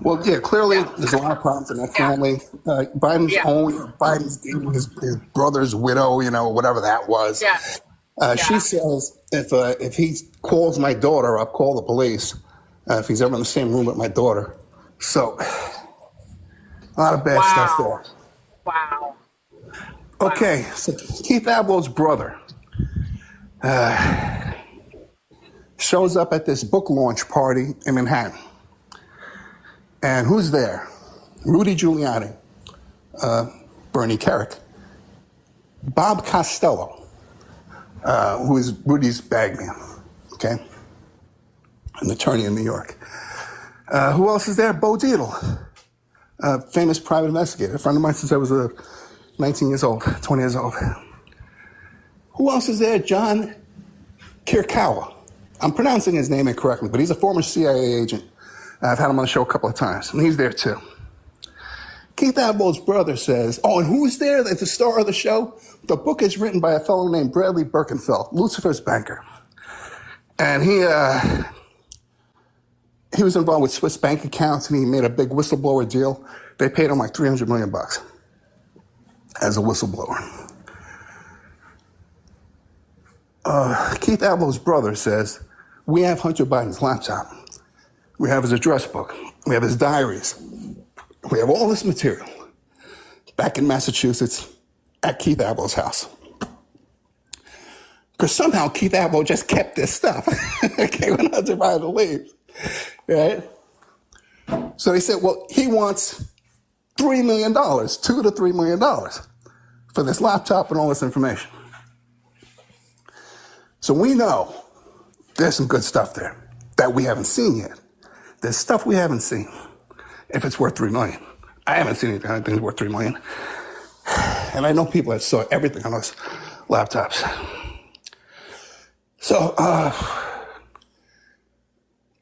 Well, yeah, clearly there's a lot of problems in that family. Biden's his brother's widow, whatever that was. She says if he calls my daughter up, call the police if he's ever in the same room with my daughter. So a lot of bad stuff there. Wow. Okay, so Keith Ablow's brother shows up at this book launch party in Manhattan. And who's there? Rudy Giuliani, Bernie Kerik, Bob Costello, who is Rudy's bagman, okay? An attorney in New York. Who else is there? Bo Dietl, famous private investigator, a friend of mine since I was 19 years old, 20 years old. Who else is there? John Kirkawa. I'm pronouncing his name incorrectly, but he's a former CIA agent. I've had him on the show a couple of times, and he's there too. Keith Ablow's brother says, and who's there at the star of the show? The book is written by a fellow named Bradley Birkenfeld, Lucifer's banker. And he was involved with Swiss bank accounts, and he made a big whistleblower deal. They paid him like $300 million as a whistleblower. Keith Ablow's brother says, we have Hunter Biden's laptop. We have his address book. We have his diaries. We have all this material back in Massachusetts at Keith Ablow's house. Because somehow Keith Ablow just kept this stuff. Okay, when Hunter Biden leaves, right? So they said, well, he wants $3 million, $2 to $3 million for this laptop and all this information. So we know there's some good stuff there that we haven't seen yet. There's stuff we haven't seen. If it's worth $3 million, I haven't seen anything I think is worth $3 million. And I know people that saw everything on those laptops. So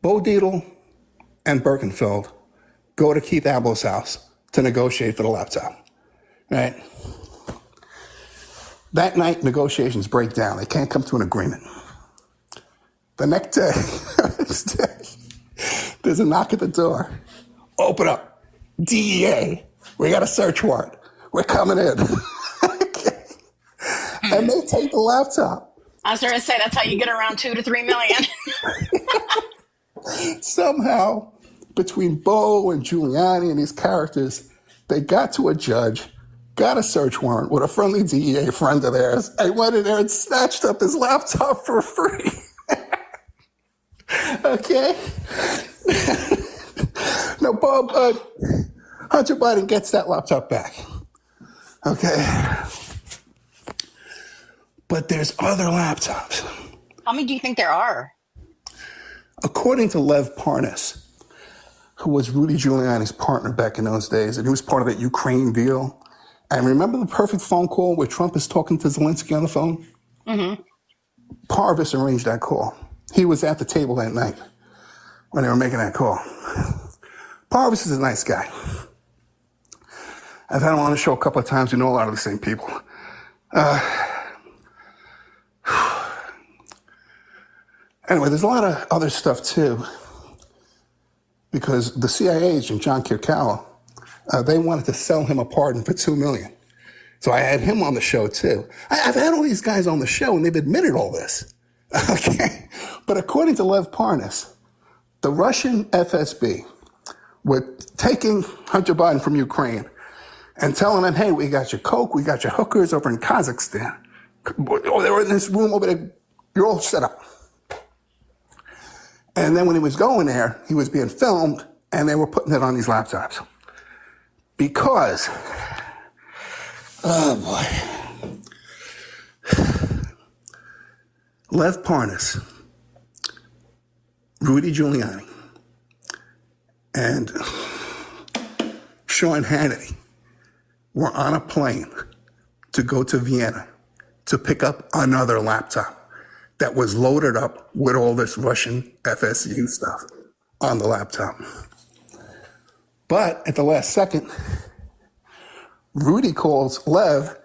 Bo Dietl and Birkenfeld go to Keith Ablow's house to negotiate for the laptop. Right? That night, negotiations break down. They can't come to an agreement. The next day, there's a knock at the door. Open up. DEA. We got a search warrant. We're coming in. Okay. And they take the laptop. I was going to say, that's how you get around $2 to $3 million. Somehow, between Bo and Giuliani and these characters, they got to a judge, got a search warrant with a friendly DEA friend of theirs, and went in there and snatched up his laptop for free. Okay? Now, Hunter Biden gets that laptop back. Okay? But there's other laptops. How many do you think there are? According to Lev Parnas, who was Rudy Giuliani's partner back in those days, and he was part of that Ukraine deal. And remember the perfect phone call where Trump is talking to Zelensky on the phone? Mm-hmm. Parvis arranged that call. He was at the table that night when they were making that call. Parvis is a nice guy. I've had him on the show a couple of times. We know a lot of the same people. Anyway, there's a lot of other stuff too. because the CIA agent, John Kirkalla, they wanted to sell him a pardon for $2 million. So I had him on the show too. I've had all these guys on the show and they've admitted all this. Okay. But according to Lev Parnas, the Russian FSB were taking Hunter Biden from Ukraine and telling him, hey, we got your coke, we got your hookers over in Kazakhstan. Oh, they were in this room over there. You're all set up. And then when he was going there, he was being filmed and they were putting it on these laptops. Because, oh boy, Lev Parnas, Rudy Giuliani, and Sean Hannity were on a plane to go to Vienna to pick up another laptop that was loaded up with all this Russian FSU stuff on the laptop. But at the last second, Rudy calls Lev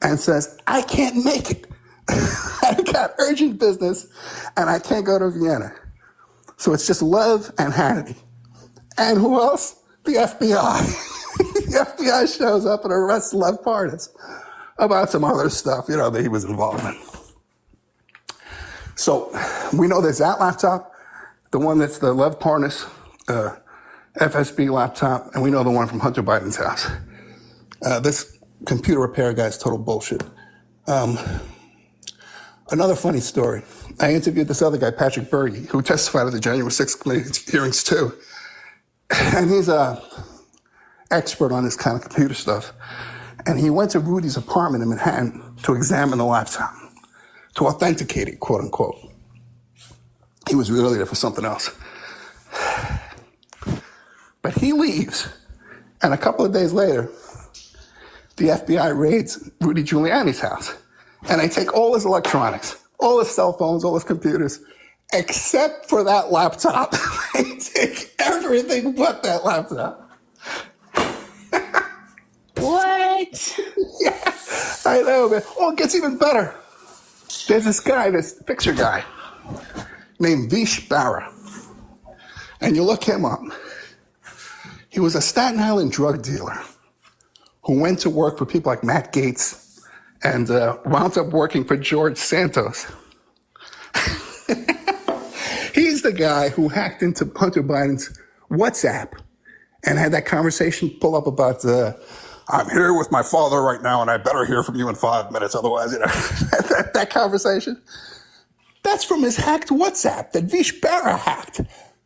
and says, I can't make it. I got urgent business and I can't go to Vienna. So it's just Lev and Hannity. And who else? The FBI. The FBI shows up and arrests Lev Parnas about some other stuff, that he was involved in. So we know there's that laptop, the one that's the Lev Parnas FSB laptop, and we know the one from Hunter Biden's house. This computer repair guy is total bullshit. Another funny story. I interviewed this other guy, Patrick Berge, who testified at the January 6th committee hearings too. And he's an expert on this kind of computer stuff. And he went to Rudy's apartment in Manhattan to examine the laptop, to authenticate it, quote unquote. He was really there for something else. But he leaves, and a couple of days later, the FBI raids Rudy Giuliani's house. And they take all his electronics, all his cell phones, all his computers, except for that laptop. They take everything but that laptop. What? Yeah, I know, man. Oh, it gets even better. There's this guy, this picture guy, named Vish Barra. And you look him up. He was a Staten Island drug dealer who went to work for people like Matt Gaetz and wound up working for George Santos. He's the guy who hacked into Hunter Biden's WhatsApp and had that conversation pull up about, I'm here with my father right now and I better hear from you in 5 minutes, otherwise, that conversation. That's from his hacked WhatsApp that Vish Barra hacked.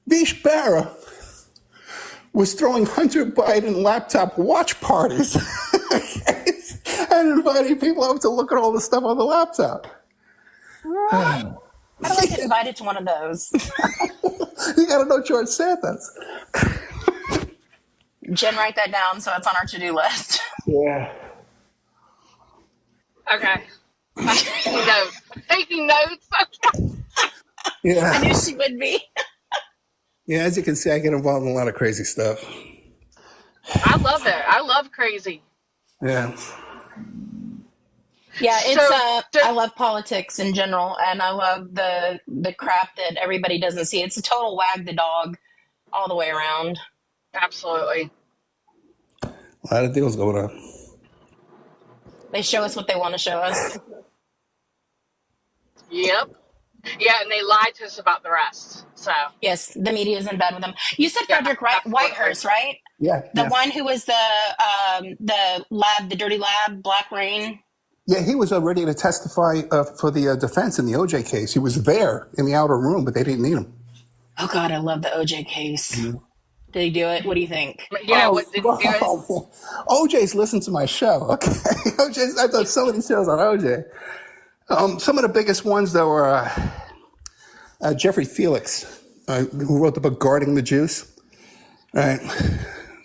Vish Barra was throwing Hunter Biden laptop watch parties and inviting people up to look at all the stuff on the laptop. How do I get invited to one of those? You got to know George Santos. Jen, write that down so it's on our to-do list. Yeah. Okay. Taking notes. Yeah. I knew she would be. Yeah, as you can see, I get involved in a lot of crazy stuff. I love it. I love crazy. Yeah. Yeah, it's So, I love politics in general, and I love the crap that everybody doesn't see. It's a total wag the dog all the way around. Absolutely. A lot of deals going on. They show us what they want to show us. Yep. Yeah, and they lied to us about the rest. So Yes, the media is in bed with them. You said Yeah, Frederick absolutely. Whitehurst, right? Yeah. The one who was the lab, the dirty lab, Black Rain. Yeah, he was ready to testify for the defense in the OJ case. He was there in the outer room, but they didn't need him. Oh God, I love the OJ case. Mm-hmm. Did he do it? What do you think? yeah, what did you do it? wow. OJ's listened to my show. Okay, I've done so many shows on OJ. Some of the biggest ones, though, are Jeffrey Felix, who wrote the book Guarding the Juice. Right.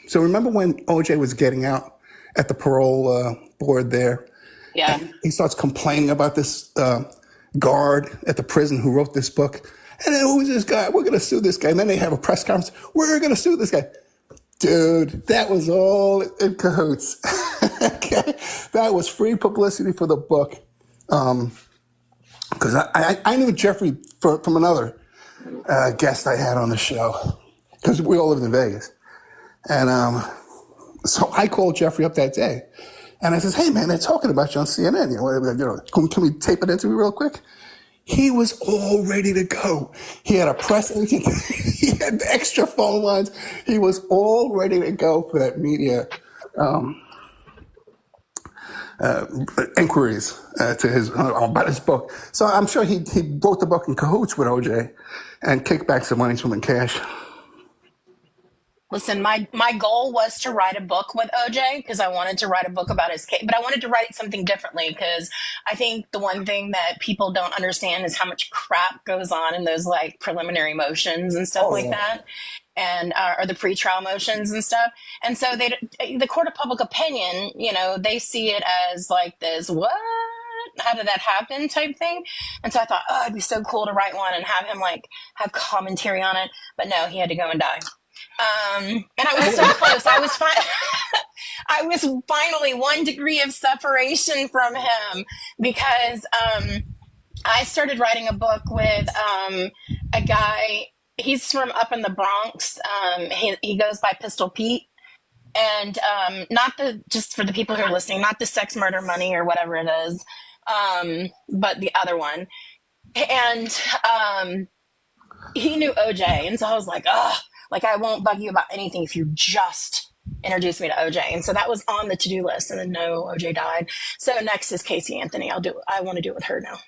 So remember when OJ was getting out at the parole board there? Yeah. And he starts complaining about this guard at the prison who wrote this book. And then who's this guy? We're going to sue this guy. And then they have a press conference. We're going to sue this guy. Dude, that was all in cahoots. Okay? That was free publicity for the book. Because I knew Jeffrey from another guest I had on the show. because we all lived in Vegas. And so I called Jeffrey up that day, and I says, "Hey man, they're talking about you on CNN. Can we tape an interview real quick?" He was all ready to go. He had a press agent. He had extra phone lines. He was all ready to go for that media inquiries to his about his book. So I'm sure he wrote the book in cahoots with OJ and kicked back some money to him in cash. Listen, my goal was to write a book with OJ because I wanted to write a book about his case, but I wanted to write something differently because I think the one thing that people don't understand is how much crap goes on in those like preliminary motions and stuff that, and or the pretrial motions and stuff. And so the court of public opinion, they see it as like this, what? How did that happen type thing? And so I thought, oh, it'd be so cool to write one and have him like have commentary on it. But no, he had to go and die. And I was so close. I was finally 1 degree of separation from him because I started writing a book with a guy. He's from up in the Bronx. He goes by Pistol Pete. And just for the people who are listening, not the sex, murder, money, or whatever it is, but the other one. And he knew OJ. And so I was like, like, I won't bug you about anything if you just introduce me to OJ. And so that was on the to-do list. And then no, OJ died. So next is Casey Anthony. I want to do it with her now.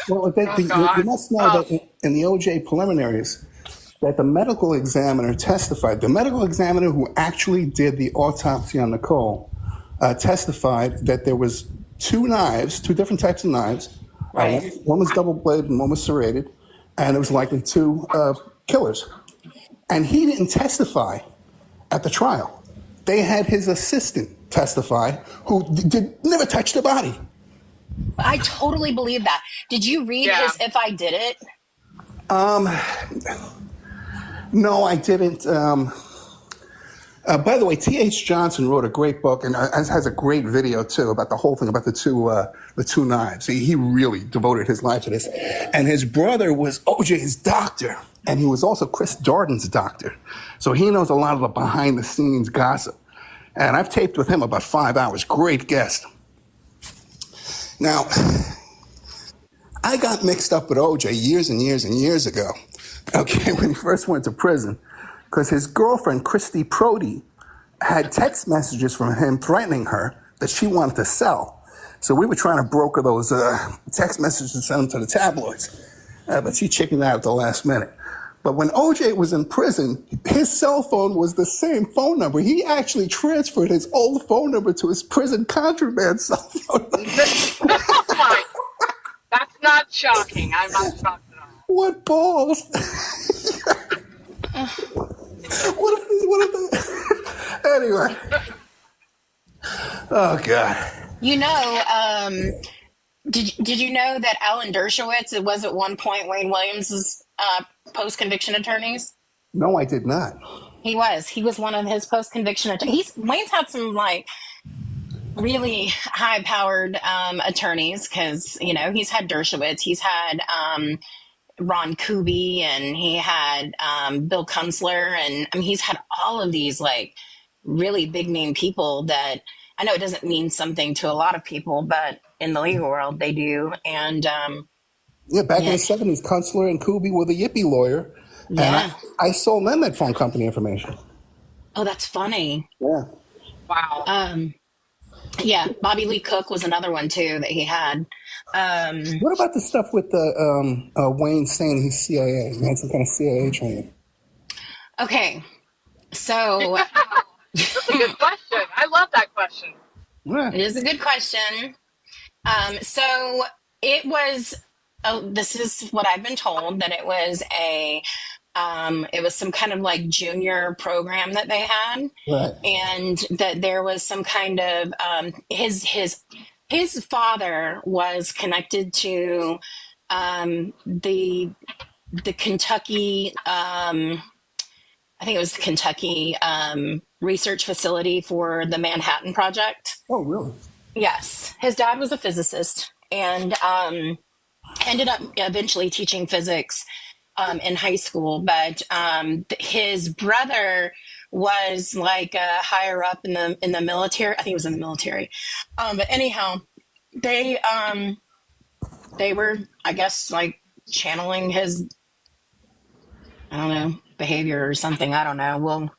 Well, you must know that in the OJ preliminaries, that the medical examiner testified. The medical examiner who actually did the autopsy on Nicole testified that there was two different types of knives. Right. One was double-bladed and one was serrated. And it was likely two killers. And he didn't testify at the trial. They had his assistant testify who never touched the body. I totally believe that. Did you read his If I Did It? No, I didn't. By the way, T.H. Johnson wrote a great book and has a great video, too, about the whole thing, about the two knives. He really devoted his life to this. And his brother was OJ's doctor, and he was also Chris Darden's doctor. So he knows a lot of the behind-the-scenes gossip. And I've taped with him about 5 hours. Great guest. Now, I got mixed up with OJ years and years and years ago, okay, when he first went to prison, because his girlfriend, Christy Prody, had text messages from him threatening her that she wanted to sell. So we were trying to broker those text messages and send them to the tabloids. But she chickened out at the last minute. But when OJ was in prison, his cell phone was the same phone number. He actually transferred his old phone number to his prison contraband cell phone number. That's not shocking. I'm not shocked at all. What balls? What if they anyway. Oh God. Did you know that Alan Dershowitz, it was at one point Wayne Williams' post-conviction attorneys? No, I did not. He was one of his post-conviction attorneys. Wayne's had some like really high-powered attorneys because, he's had Dershowitz, he's had Ron Kuby, and he had Bill Kunstler, and I mean, he's had all of these like really big name people that I know it doesn't mean something to a lot of people, but in the legal world they do. And back in the 70s, Kunstler and Kuby were the yippie lawyer, and I sold them that phone company information. Oh, that's funny. Yeah. Wow. Bobby Lee Cook was another one too that he had. What about the stuff with Wayne saying he's CIA? He had some kind of CIA training. Okay, so That's a good question. I love that question. Yeah. it is a good question. So it was. This is what I've been told, that it was it was some kind of like junior program that they had, Right. and that there was some kind of his father was connected to the Kentucky, I think it was the Kentucky research facility for the Manhattan Project. Oh, really? Yes, his dad was a physicist and ended up eventually teaching physics in high school, but his brother was like higher up in the military. I think it was in the military. But anyhow, they were, I guess, like channeling his, I don't know, behavior or something. I don't know. Well,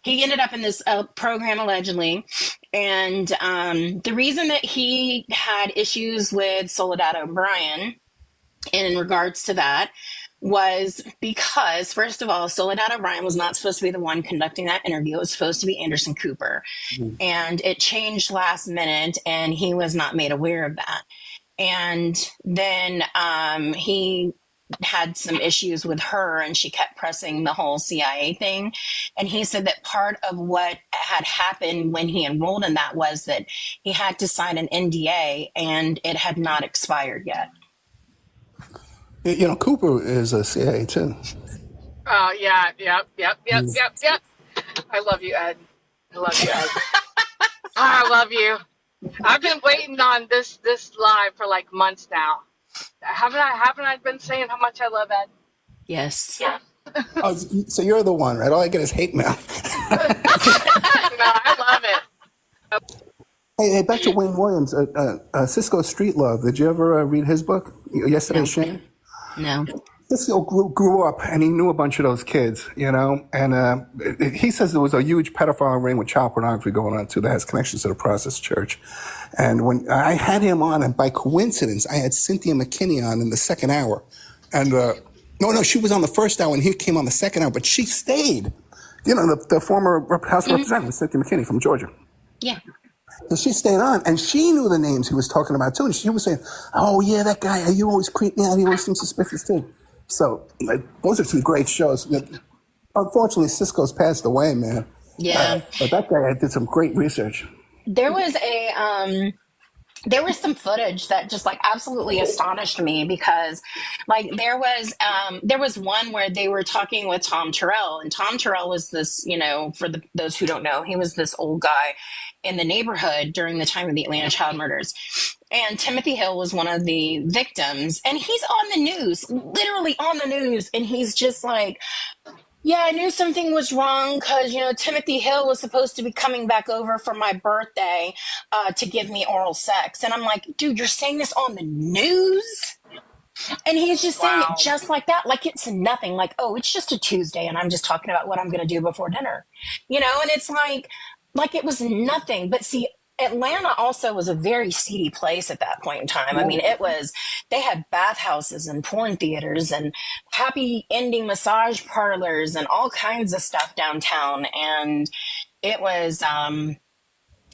he ended up in this program allegedly, and the reason that he had issues with Soledad O'Brien in regards to that was because, first of all, Soledad O'Brien was not supposed to be the one conducting that interview. It was supposed to be Anderson Cooper. And it changed last minute, and he was not made aware of that. And then he had some issues with her, and she kept pressing the whole CIA thing. And he said that part of what had happened when he enrolled in that was that he had to sign an NDA, and it had not expired yet. You know, Cooper is a CIA too. Oh, yeah, yep. I love you, Ed. I love you, Ed. I love you. I've been waiting on this live for like months now. Haven't I been saying how much I love Ed? Yes. Yeah. Oh, so you're the one, right? All I get is hate mail. No, I love it. Hey, back to Wayne Williams, Cisco Street Love. Did you ever read his book, Yesterday's Shame? No. Cisco grew up, and he knew a bunch of those kids, you know. And he says there was a huge pedophile ring with child pornography going on, too, that has connections to the Process Church. And when I had him on, and by coincidence, I had Cynthia McKinney on in the second hour. And no, she was on the first hour, and he came on the second hour, but she stayed. You know, the former House Representative, Cynthia McKinney from Georgia. Yeah. So she stayed on, and she knew the names he was talking about, too. And she was saying, oh, yeah, that guy, you always creep me out. He always seems suspicious, too. So those are some great shows. Unfortunately, Cisco's passed away, man. Yeah. But that guy did some great research. There was some footage that just like absolutely astonished me because like there was one where they were talking with Tom Terrell, and Tom Terrell was this, you know, for those who don't know, he was this old guy in the neighborhood during the time of the Atlanta child murders. And Timothy Hill was one of the victims, and he's on the news, literally on the news, and he's just like, yeah, I knew something was wrong because, you know, Timothy Hill was supposed to be coming back over for my birthday to give me oral sex. And I'm like, dude, you're saying this on the news? And he's just saying it just like that, like it's nothing, like, oh, it's just a Tuesday and I'm just talking about what I'm going to do before dinner, you know? And it's like it was nothing. But see, Atlanta also was a very seedy place at that point in time. I mean, they had bathhouses and porn theaters and happy ending massage parlors and all kinds of stuff downtown. And it was,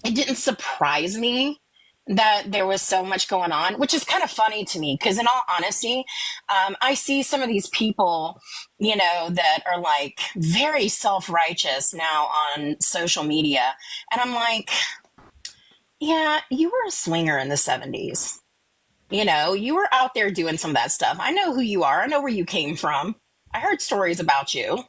it didn't surprise me that there was so much going on, which is kind of funny to me. Because in all honesty, I see some of these people, you know, that are like very self-righteous now on social media. And I'm like, yeah, you were a swinger in the 70s. You know, you were out there doing some of that stuff. I know who you are. I know where you came from. I heard stories about you.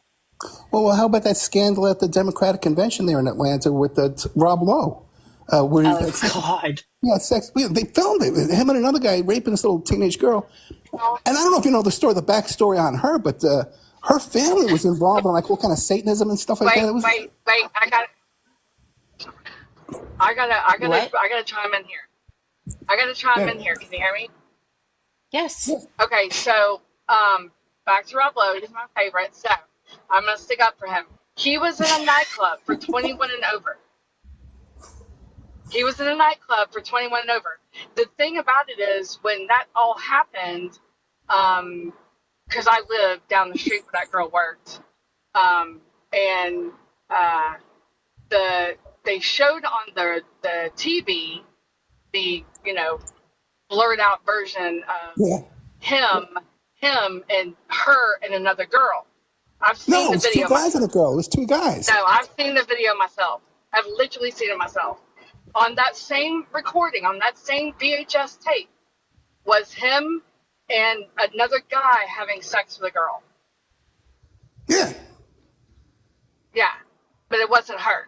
Well, how about that scandal at the Democratic Convention there in Atlanta with Rob Lowe? Where God. Yeah, sex. They filmed it. Him and another guy raping this little teenage girl. And I don't know if you know the backstory on her, but her family was involved in like all kind of Satanism and stuff like that. Wait. I gotta chime in here. In here. Can you hear me? Yes. Okay, so back to Rob Lowe. He's my favorite, so I'm gonna stick up for him. He was in a nightclub for 21 and over. The thing about it is, when that all happened, because I lived down the street where that girl worked, and they showed on the TV the, you know, blurred out version of him and her and another girl. I've seen the video. No, it was two guys and a girl. It was two guys. No, I've seen the video myself. I've literally seen it myself. On that same recording, on that same VHS tape, was him and another guy having sex with a girl. Yeah. Yeah, but it wasn't her.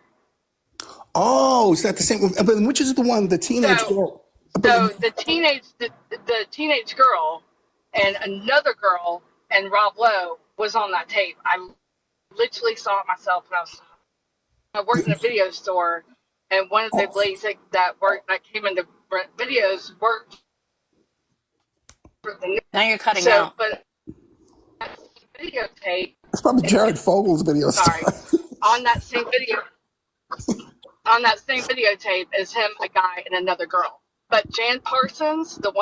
Oh, is that the same? But which is the one, the teenage girl? So the teenage girl and another girl and Rob Lowe was on that tape. I literally saw it myself when I worked in a video store, and one of the ladies that came into videos worked for the news. Now you're cutting out. But that videotape. It's probably Jared Fogel's video. Sorry, on that same videotape is him, a guy, and another girl. But Jan Parsons, the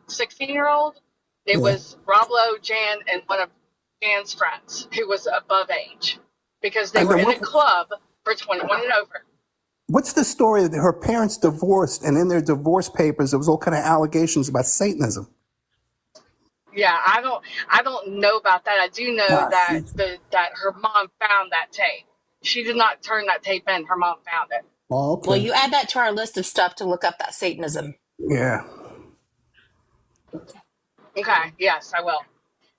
16-year-old, it was Rob Lowe, Jan, and one of Jan's friends who was above age because they were in a club for 21 and over. What's the story that her parents divorced, and in their divorce papers, there was all kind of allegations about Satanism? Yeah, I don't know about that. I do know that her mom found that tape. She did not turn that tape in. Her mom found it. Oh, okay. Well, you add that to our list of stuff to look up that Satanism. Yeah. Okay. Yes, I will.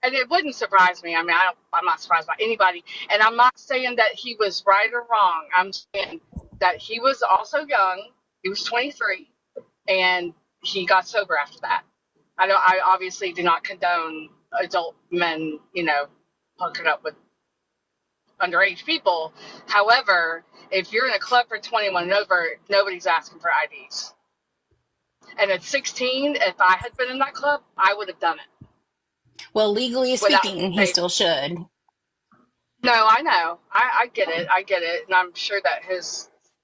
And it wouldn't surprise me. I mean, I'm not surprised by anybody. And I'm not saying that he was right or wrong. I'm saying that he was also young. He was 23, and he got sober after that. I obviously do not condone adult men, hooking up with underage people. However, if you're in a club for 21 and over, nobody's asking for IDs. And at 16, if I had been in that club, I would have done it. Well, legally speaking, he still should. No, I know. I get it. And I'm sure that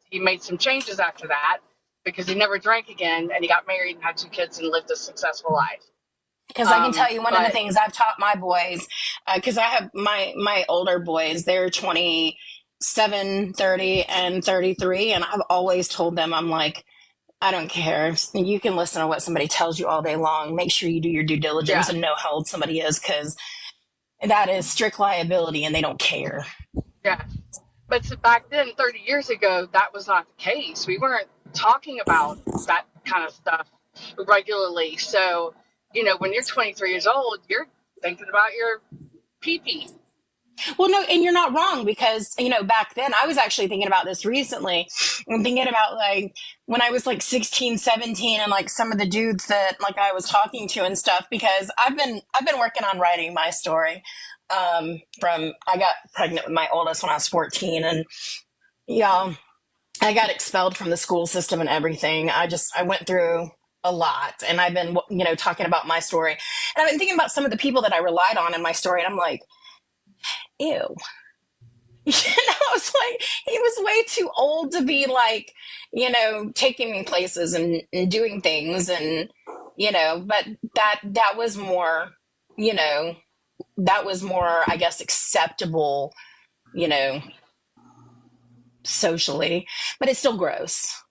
he made some changes after that because he never drank again, and he got married and had 2 kids and lived a successful life. Because I can tell you one of the things I've taught my boys, because I have my older boys, they're 27, 30, and 33, and I've always told them, I'm like, I don't care. You can listen to what somebody tells you all day long. Make sure you do your due diligence and know how old somebody is, because that is strict liability, and they don't care. Yeah. But back then, 30 years ago, that was not the case. We weren't talking about that kind of stuff regularly. So, when you're 23 years old, you're thinking about your pee-pee. Well, no, and you're not wrong, because, back then, I was actually thinking about this recently. I'm thinking about, when I was, 16, 17, and, some of the dudes that, I was talking to and stuff, because I've been working on writing my story. I got pregnant with my oldest when I was 14, and, I got expelled from the school system and everything. I went through a lot, and I've been, talking about my story. And I've been thinking about some of the people that I relied on in my story, and I'm like, ew. It's like, he was way too old to be taking me places and doing things, and but that was more I guess acceptable socially, but it's still gross.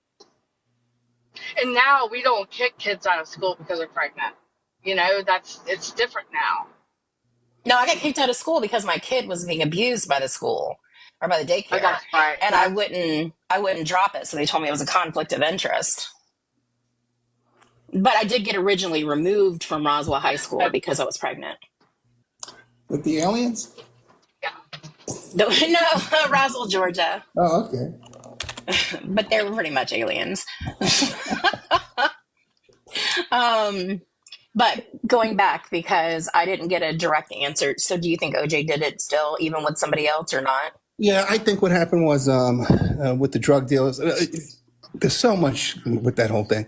And now we don't kick kids out of school because they're pregnant. It's different now. No, I got kicked out of school because my kid was being abused by the school or by the daycare. That's right. And I wouldn't drop it. So they told me it was a conflict of interest. But I did get originally removed from Roswell High School because I was pregnant. With the aliens? Yeah. No, Roswell, Georgia. Oh, okay. But they were pretty much aliens. But going back, because I didn't get a direct answer. So do you think OJ did it still, even with somebody else, or not? Yeah, I think what happened was with the drug dealers, there's so much with that whole thing.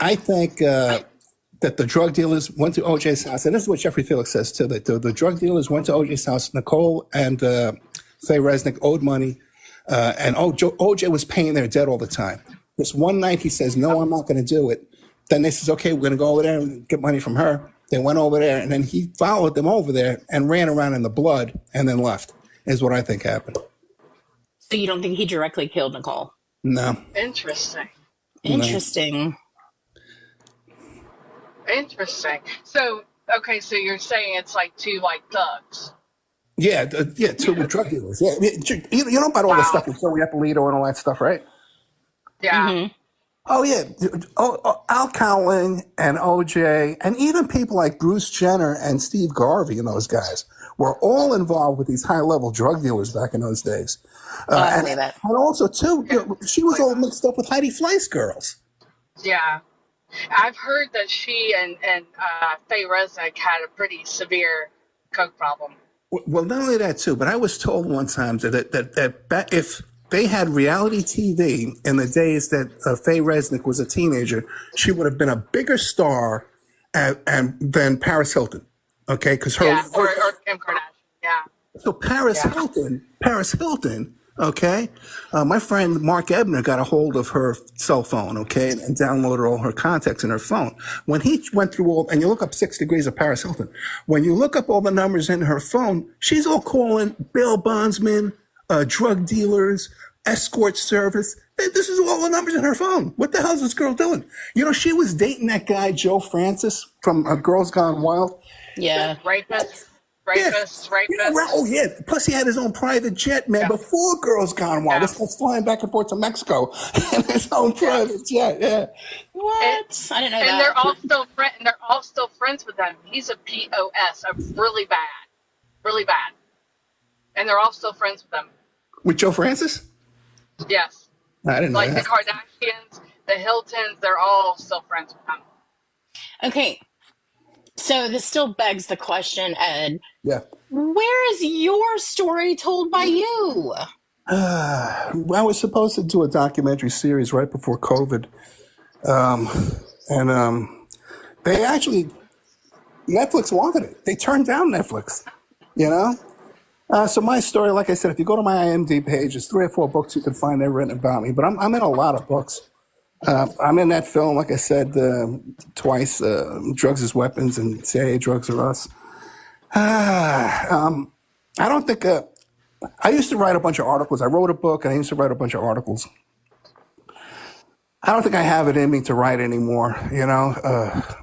I think that the drug dealers went to OJ's house, and this is what Jeffrey Felix says too, that the drug dealers went to OJ's house. Nicole and Faye Resnick owed money, and OJ was paying their debt all the time. This one night he says, no, I'm not going to do it. Then they says, okay, we're going to go over there and get money from her. They went over there, and then he followed them over there and ran around in the blood and then left, is what I think happened. So you don't think he directly killed Nicole? No. Interesting. Interesting. So, okay, so you're saying it's like 2 thugs. Yeah, 2 drug dealers. Yeah, you know about all the stuff with Joey Eppolito and all that stuff, right? Yeah. Mm-hmm. Oh, yeah. Al Cowling and OJ, and even people like Bruce Jenner and Steve Garvey and those guys were all involved with these high-level drug dealers back in those days. I believe it. And also, too, she was all mixed up with Heidi Fleiss girls. Yeah. I've heard that she and Faye Resnick had a pretty severe coke problem. Well, not only that too, but I was told one time that if they had reality TV in the days that Faye Resnick was a teenager, she would have been a bigger star than Paris Hilton. Okay, because her or Kim Kardashian. Yeah. So Paris Hilton, okay. My friend Mark Ebner got a hold of her cell phone, okay, and downloaded all her contacts in her phone. When he went through all, and you look up 6 Degrees of Paris Hilton, when you look up all the numbers in her phone, she's all calling bail bondsmen, drug dealers, escort service. This is all the numbers in her phone. What the hell is this girl doing? You know, she was dating that guy, Joe Francis, from Girls Gone Wild. Yeah. Rapist. Yeah, right. Oh, yeah. Plus, he had his own private jet, man, before Girls Gone Wild. This guy's flying back and forth to Mexico in his own private jet, yeah. What? I didn't know that. And they're all still friends with them. He's a POS, really bad. And they're all still friends with them. With Joe Francis? Yes. I didn't know like that. The Kardashians, the Hiltons, they're all still friends with them. Okay. So this still begs the question, Ed. Yeah. Where is your story told by you? I was supposed to do a documentary series right before COVID. They actually, Netflix wanted it. They turned down Netflix, you know? So my story, like I said, if you go to my IMDb page, there's 3 or 4 books you can find there written about me. But I'm in a lot of books. I'm in that film, like I said, twice, Drugs as Weapons and CIA Drugs Are Us. I don't think, I used to write a bunch of articles. I wrote a book and I used to write a bunch of articles. I don't think I have it in me to write anymore, you know.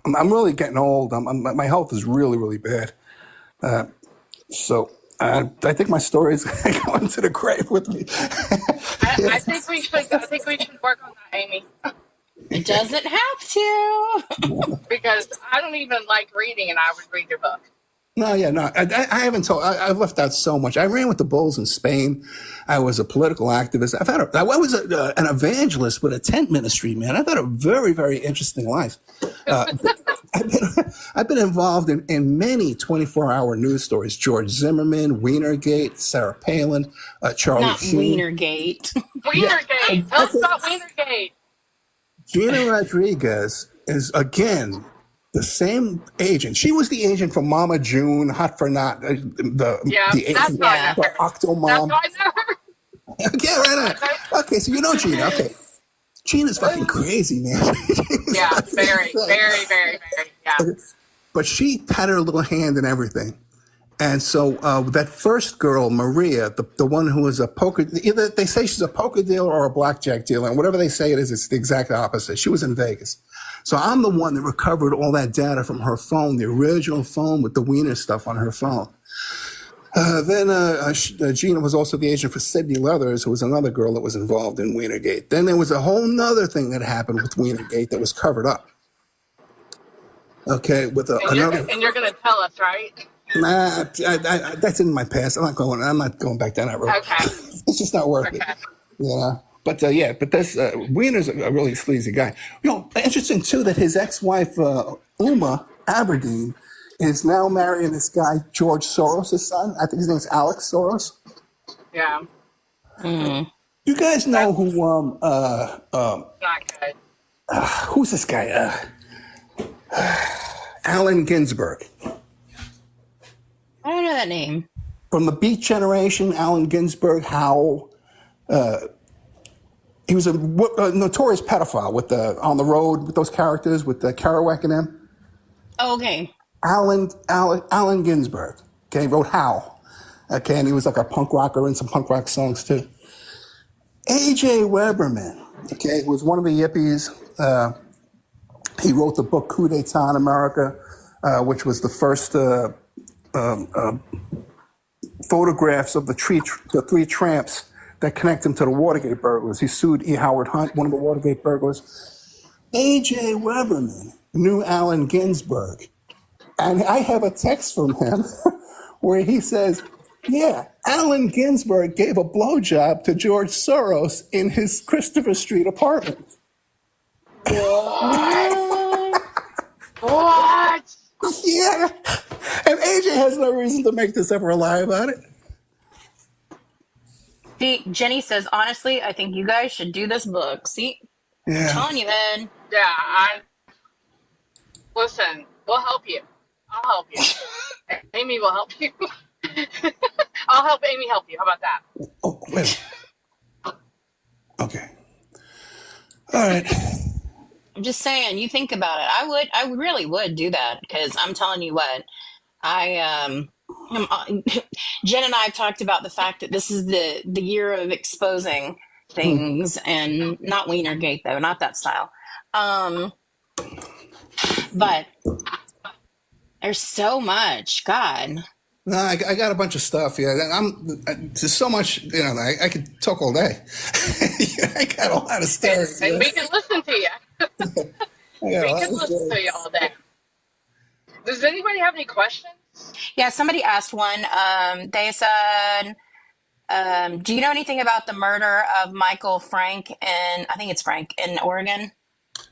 I'm really getting old. My health is really, really bad. So I think my story is going to the grave with me. I think we should work on that, Amy. It doesn't have to. Because I don't even like reading, and I would read your book. No, yeah, no. I haven't told. I've left out so much. I ran with the Bulls in Spain. I was a political activist. I was an evangelist with a tent ministry, man. I've had a very, very interesting life. I've been involved in many 24-hour news stories. George Zimmerman, Wienergate, Sarah Palin, Charlie Not Sheen. Wienergate. Tell us about Wienergate. Gina Rodriguez is, again, the same agent. She was the agent for Mama June, Hot for Not, the agent for Octomom. That's why I know her. Yeah, right on. Okay, so you know Gina. Okay. Gina's fucking crazy, man. Yeah, very, very, very, very, yeah. But she had her little hand in everything. And so that first girl, Maria, the one who was a poker, either they say she's a poker dealer or a blackjack dealer, and whatever they say it is, it's the exact opposite. She was in Vegas. So I'm the one that recovered all that data from her phone, the original phone with the Wiener stuff on her phone. Then Gina was also the agent for Sydney Leathers, who was another girl that was involved in Wienergate. Then there was a whole nother thing that happened with Wienergate that was covered up. Okay, with another. And you're going to tell us, right? Nah, that's in my past. I'm not going back down that road. Okay. It's just not worth it. Yeah. But this Wiener's a really sleazy guy. You know, interesting too that his ex-wife Uma Aberdeen is now marrying this guy George Soros' son. I think his name's Alex Soros. Yeah. Mm. You guys know who? Not good. Who's this guy? Allen Ginsberg. I don't know that name. From the Beat Generation, Allen Ginsberg, Howl. He was a notorious pedophile with On the Road with those characters with Kerouac and them. Oh, okay. Allen Ginsberg. Okay, wrote Howl. Okay, and he was like a punk rocker in some punk rock songs too. A.J. Weberman. Okay, was one of the yippies. He wrote the book Coup d'etat in America, which was the first photographs of the 3 tramps that connect him to the Watergate burglars. He sued E. Howard Hunt, one of the Watergate burglars. A.J. Weberman knew Allen Ginsberg. And I have a text from him where he says, yeah, Allen Ginsberg gave a blowjob to George Soros in his Christopher Street apartment. What? What? Yeah. And AJ has no reason to make this up or lie about it. See, Jenny says, honestly, I think you guys should do this book. See, I'm Yeah. telling you, Ed. Yeah, listen, we'll help you. I'll help you. Amy will help you. I'll help Amy help you. How about that? Oh, wait. Okay. All right. I'm just saying, you think about it. I really would do that because I'm telling you what, Jen and I have talked about the fact that this is the year of exposing things, and not Wienergate though, not that style. But there's so much. God. No, I got a bunch of stuff. Yeah, there's so much. I could talk all day. I got a lot of stories. And we can listen to you. I got We a lot can of listen stories. to you all day. Does anybody have any questions? Yeah, somebody asked one. They said, do you know anything about the murder of Michael Frank in, I think it's Frank, in Oregon?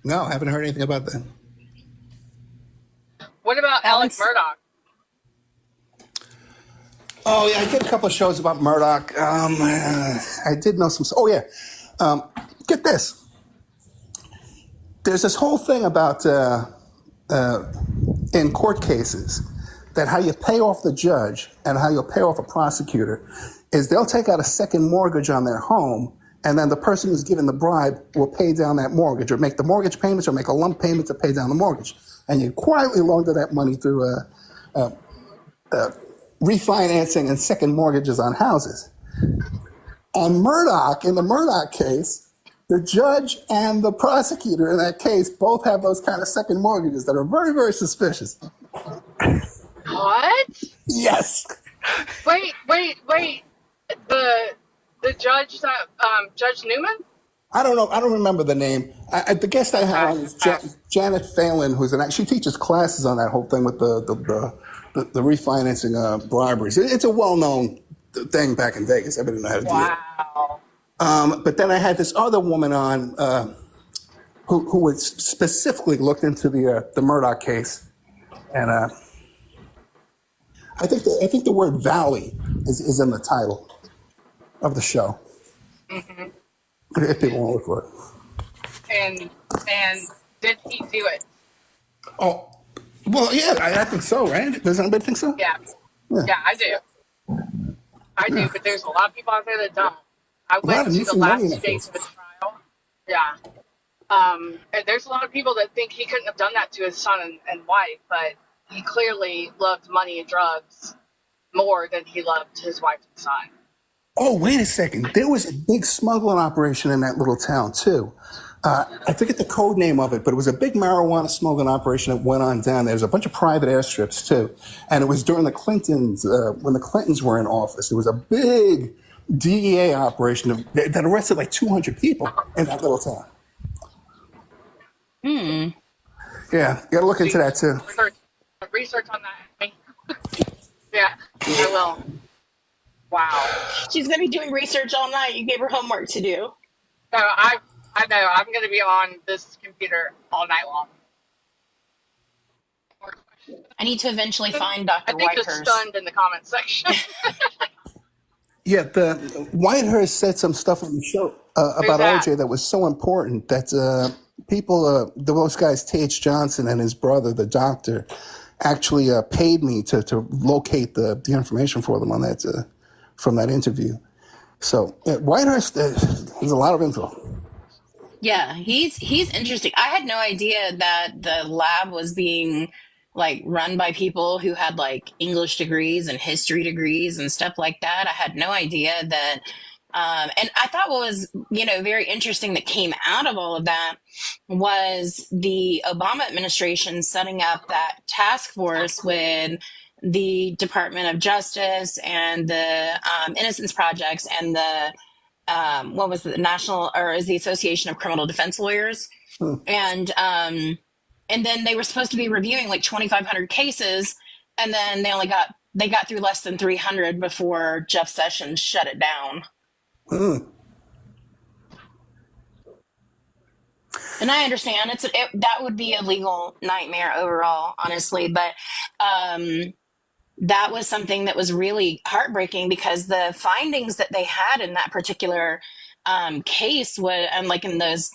No, I haven't heard anything about that. What about Alex Alan's- Murdoch? Oh yeah, I did a couple of shows about Murdoch. I did know some. Oh yeah, get this. There's this whole thing about in court cases that how you pay off the judge and how you'll pay off a prosecutor is they'll take out a second mortgage on their home, and then the person who's given the bribe will pay down that mortgage or make the mortgage payments or make a lump payment to pay down the mortgage, and you quietly launder that money through refinancing and second mortgages on houses. On Murdoch, in the Murdoch case, the judge and the prosecutor in that case both have those kind of second mortgages that are very, very suspicious. What? Yes. Wait. The judge that Judge Newman? I don't know. I don't remember the name. The guest I had on is Janet Phelan, she teaches classes on that whole thing with the refinancing briberies. It's a well-known thing back in Vegas. Everybody knows how to do it. But then I had this other woman on who had specifically looked into the Murdoch case, and I think the word valley is in the title of the show. Mm-hmm. If people want to look for it. And did he do it? Oh, well, yeah, I think so, right? Does anybody think so? Yeah, I do. I do, but there's a lot of people out there that don't. I went to the last stage of the trial. Yeah. And there's a lot of people that think he couldn't have done that to his son and wife, but he clearly loved money and drugs more than he loved his wife and son. Oh, wait a second. There was a big smuggling operation in that little town, too. I forget the code name of it, but it was a big marijuana smuggling operation that went on down there. There's a bunch of private airstrips, too. And it was during the Clintons, when the Clintons were in office. There was a big DEA operation that arrested like 200 people in that little town. Yeah, you got to look into that, too. Research on that. Yeah, I will. Wow. She's going to be doing research all night. You gave her homework to do. So I know I'm going to be on this computer all night long. I need to eventually find Dr. I think you're Whitehurst. stunned in the comment section. Yeah, the Whitehurst said some stuff on the show about that? OJ that was so important that people, those guys, T.H. Johnson and his brother, the doctor, actually paid me to locate the information for them on that from that interview. So Whitehurst, there's a lot of info. Yeah, he's interesting. I had no idea that the lab was being like run by people who had like English degrees and history degrees and stuff like that. I had no idea that. And I thought what was, very interesting that came out of all of that was the Obama administration setting up that task force with the Department of Justice and the Innocence Projects and the what was the the Association of Criminal Defense Lawyers, and then they were supposed to be reviewing like 2,500 cases, and then they got through less than 300 before Jeff Sessions shut it down. And I understand that would be a legal nightmare overall, honestly. But that was something that was really heartbreaking because the findings that they had in that particular case was, and like in those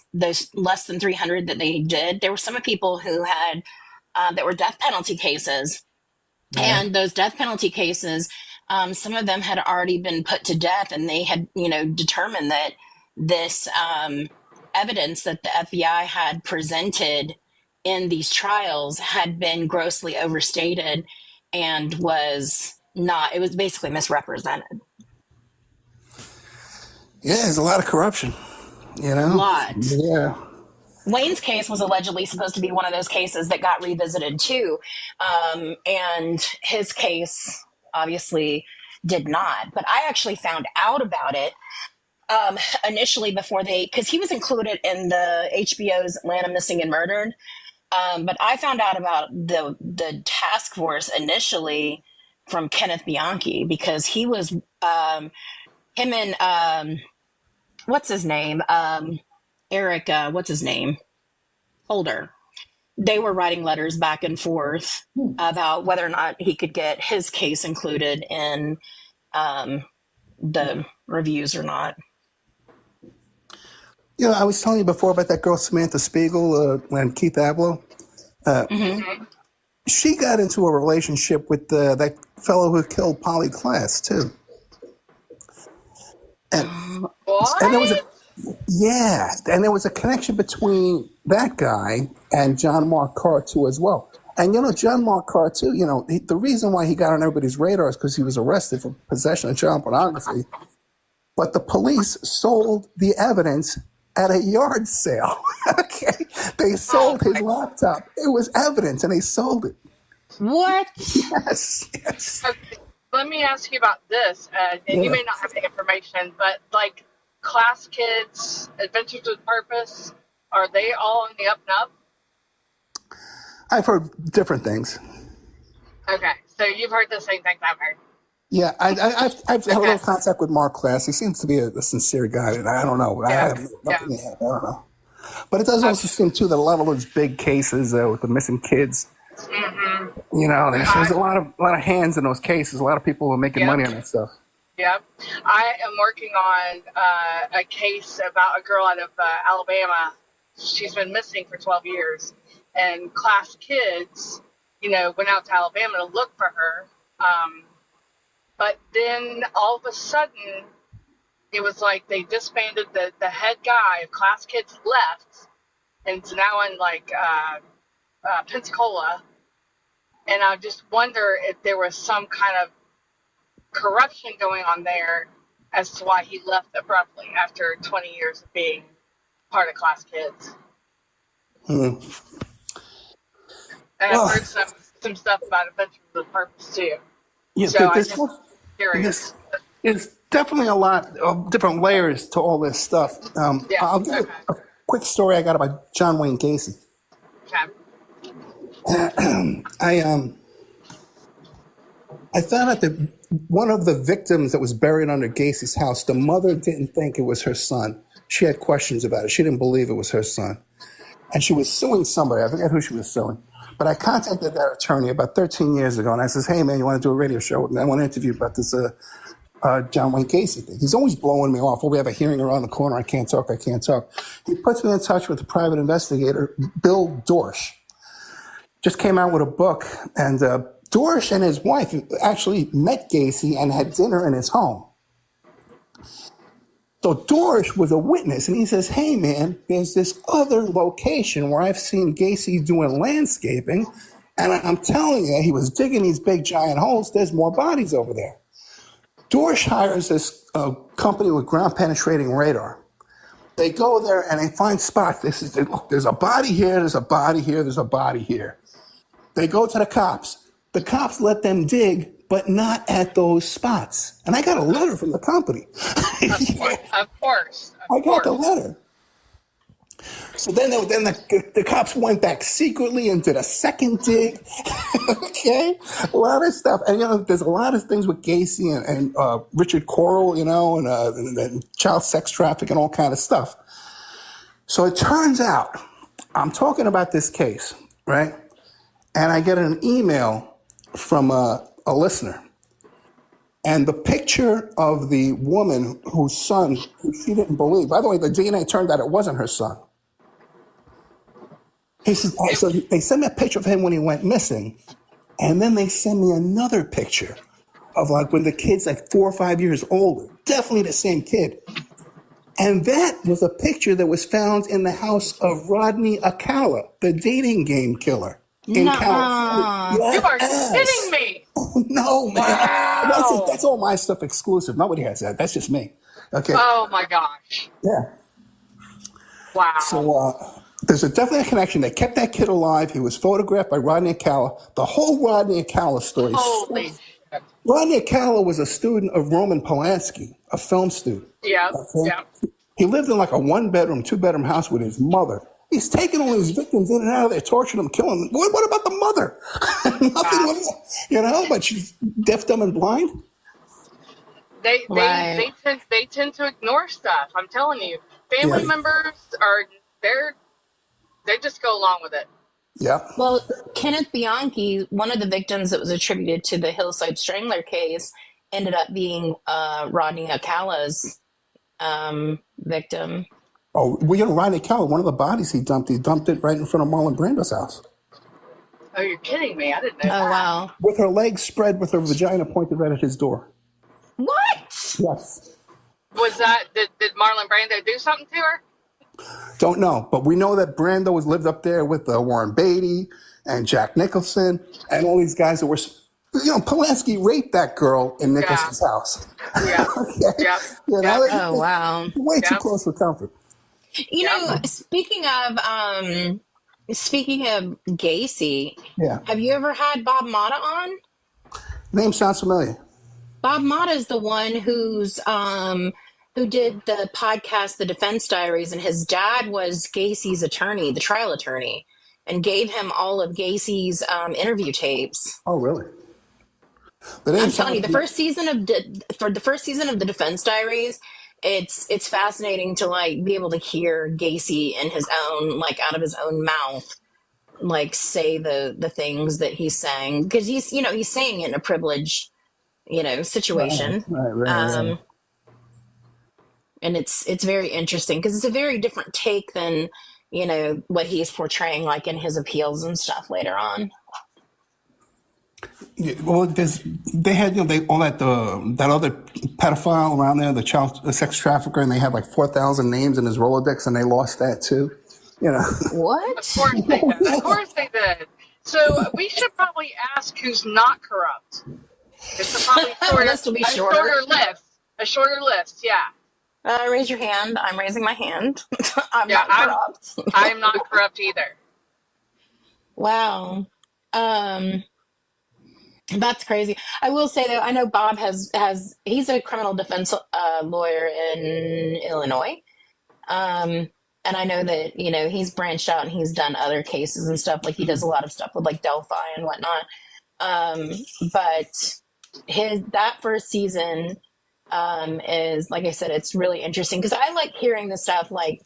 less than 300 that they did, there were some people who had that were death penalty cases, Yeah. and those death penalty cases, some of them had already been put to death, and they had determined that this evidence that the FBI had presented in these trials had been grossly overstated and was not, it was basically misrepresented. Yeah, there's a lot of corruption, Lots. Yeah. Wayne's case was allegedly supposed to be one of those cases that got revisited too. And his case obviously did not. But I actually found out about it initially before because he was included in the HBO's Atlanta Missing and Murdered. But I found out about the task force initially from Kenneth Bianchi, because he was him and what's his name? Eric, what's his name? Holder. They were writing letters back and forth about whether or not he could get his case included in the reviews or not. I was telling you before about that girl Samantha Spiegel and Keith Abloh. She got into a relationship with that fellow who killed Polly Klaas too. And What? there was there was a connection between that guy and John Mark Carr too as well. And John Mark Carr too, the reason why he got on everybody's radar is because he was arrested for possession of child pornography. But the police sold the evidence at a yard sale. Okay, they sold his laptop. It was evidence, and they sold it. What? Yes. Okay, let me ask you about this. And you may not have the information, but like Class Kids, Adventures with Purpose, are they all on the up and up? I've heard different things. Okay, so you've heard the same things I've heard. Yeah, I've had a little contact with Mark Klaas. He seems to be a sincere guy, and I don't know. I don't know. But it does also seem too that a lot of those big cases with the missing kids, there's a lot of hands in those cases. A lot of people are making money on that stuff. Yep. I am working on a case about a girl out of Alabama. She's been missing for 12 years, and Class Kids, went out to Alabama to look for her. But then all of a sudden, it was like they disbanded the head guy of Class Kids left, and it's now in Pensacola. And I just wonder if there was some kind of corruption going on there as to why he left abruptly after 20 years of being part of Class Kids. And I've heard some stuff about Adventures with Purpose too. Yeah, so I'm just curious. There's definitely a lot of different layers to all this stuff. I'll give you a quick story I got about John Wayne Gacy. Okay. I found out that one of the victims that was buried under Gacy's house, the mother didn't think it was her son. She had questions about it. She didn't believe it was her son. And she was suing somebody. I forget who she was suing. But I contacted that attorney about 13 years ago, and I says, hey, man, you want to do a radio show? And I want to interview about this John Wayne Gacy thing. He's always blowing me off. Well, we have a hearing around the corner. I can't talk. He puts me in touch with the private investigator, Bill Dorsch. Just came out with a book, and Dorsch and his wife actually met Gacy and had dinner in his home. So Dorsch was a witness, and he says, hey, man, there's this other location where I've seen Gacy doing landscaping, and I'm telling you, he was digging these big, giant holes. There's more bodies over there. Dorsch hires this company with ground-penetrating radar. They go there, and they find spots. There's a body here, there's a body here, there's a body here. They go to the cops. The cops let them dig, but not at those spots. And I got a letter from the company. Of course. I got the letter. So then the cops went back secretly and did a second dig. Okay? A lot of stuff. And, there's a lot of things with Gacy and Richard Coral, and child sex trafficking and all kind of stuff. So it turns out I'm talking about this case, right? And I get an email from a listener. And the picture of the woman whose son, who she didn't believe, by the way, the DNA turned out it wasn't her son. He says, so they sent me a picture of him when he went missing. And then they send me another picture of like when the kid's like 4 or 5 years older. Definitely the same kid. And that was a picture that was found in the house of Rodney Akala, the dating game killer in California. You are Yes. kidding me. No, man. Wow. That's all my stuff exclusive. Nobody has that. That's just me. Okay. Oh my gosh. Yeah. Wow. So there's definitely a connection. They kept that kid alive. He was photographed by Rodney Akala. The whole Rodney Akala story. Holy shit. Rodney Akala was a student of Roman Polanski, a film student. Yeah. Okay? Yeah. He lived in like a 1-bedroom, 2-bedroom house with his mother. He's taking all these victims in and out of there, torturing them, killing them. What about the mother? Nothing was, but she's deaf, dumb, and blind. They Right. tend to ignore stuff. I'm telling you, family Yeah. members they just go along with it. Yeah. Well, Kenneth Bianchi, one of the victims that was attributed to the Hillside Strangler case, ended up being Rodney Akala's victim. Oh, well, Rodney Akala, one of the bodies he dumped it right in front of Marlon Brando's house. Oh, you're kidding me. I didn't know Oh, that. wow. With her legs spread, with her vagina pointed right at his door. What? Yes. Was that, did Marlon Brando do something to her? Don't know, but we know that Brando was lived up there with Warren Beatty and Jack Nicholson and all these guys that were, Polanski raped that girl in Nicholson's house. Yeah. Okay? Yep. Oh, wow. Way too Yep. close for comfort. You know, speaking of Gacy, Yeah. have you ever had Bob Mata on? Name sounds familiar. Bob Mata is the one who did the podcast The Defense Diaries, and his dad was Gacy's attorney, the trial attorney, and gave him all of Gacy's interview tapes. Oh, really? The name I'm sounds telling you, the first season of the Defense Diaries, it's fascinating to like be able to hear Gacy in his own, like out of his own mouth, like say the things that he's saying, because he's saying it in a privileged situation. Right. And it's very interesting because it's a very different take than what he's portraying like in his appeals and stuff later on. Yeah, well, they had all that other pedophile around there, the sex trafficker, and they had like 4,000 names in his Rolodex, and they lost that too. What? Of course they did. Of course they did. So we should probably ask who's not corrupt. It's probably List will be shorter. A shorter list, yeah. Raise your hand. I'm raising my hand. I'm Yeah, not corrupt. I'm not corrupt either. Wow. That's crazy. I will say though, I know Bob he's a criminal defense lawyer in Illinois. And I know that, he's branched out and he's done other cases and stuff. Like he does a lot of stuff with like Delphi and whatnot. But that first season is, like I said, it's really interesting because I like hearing the stuff like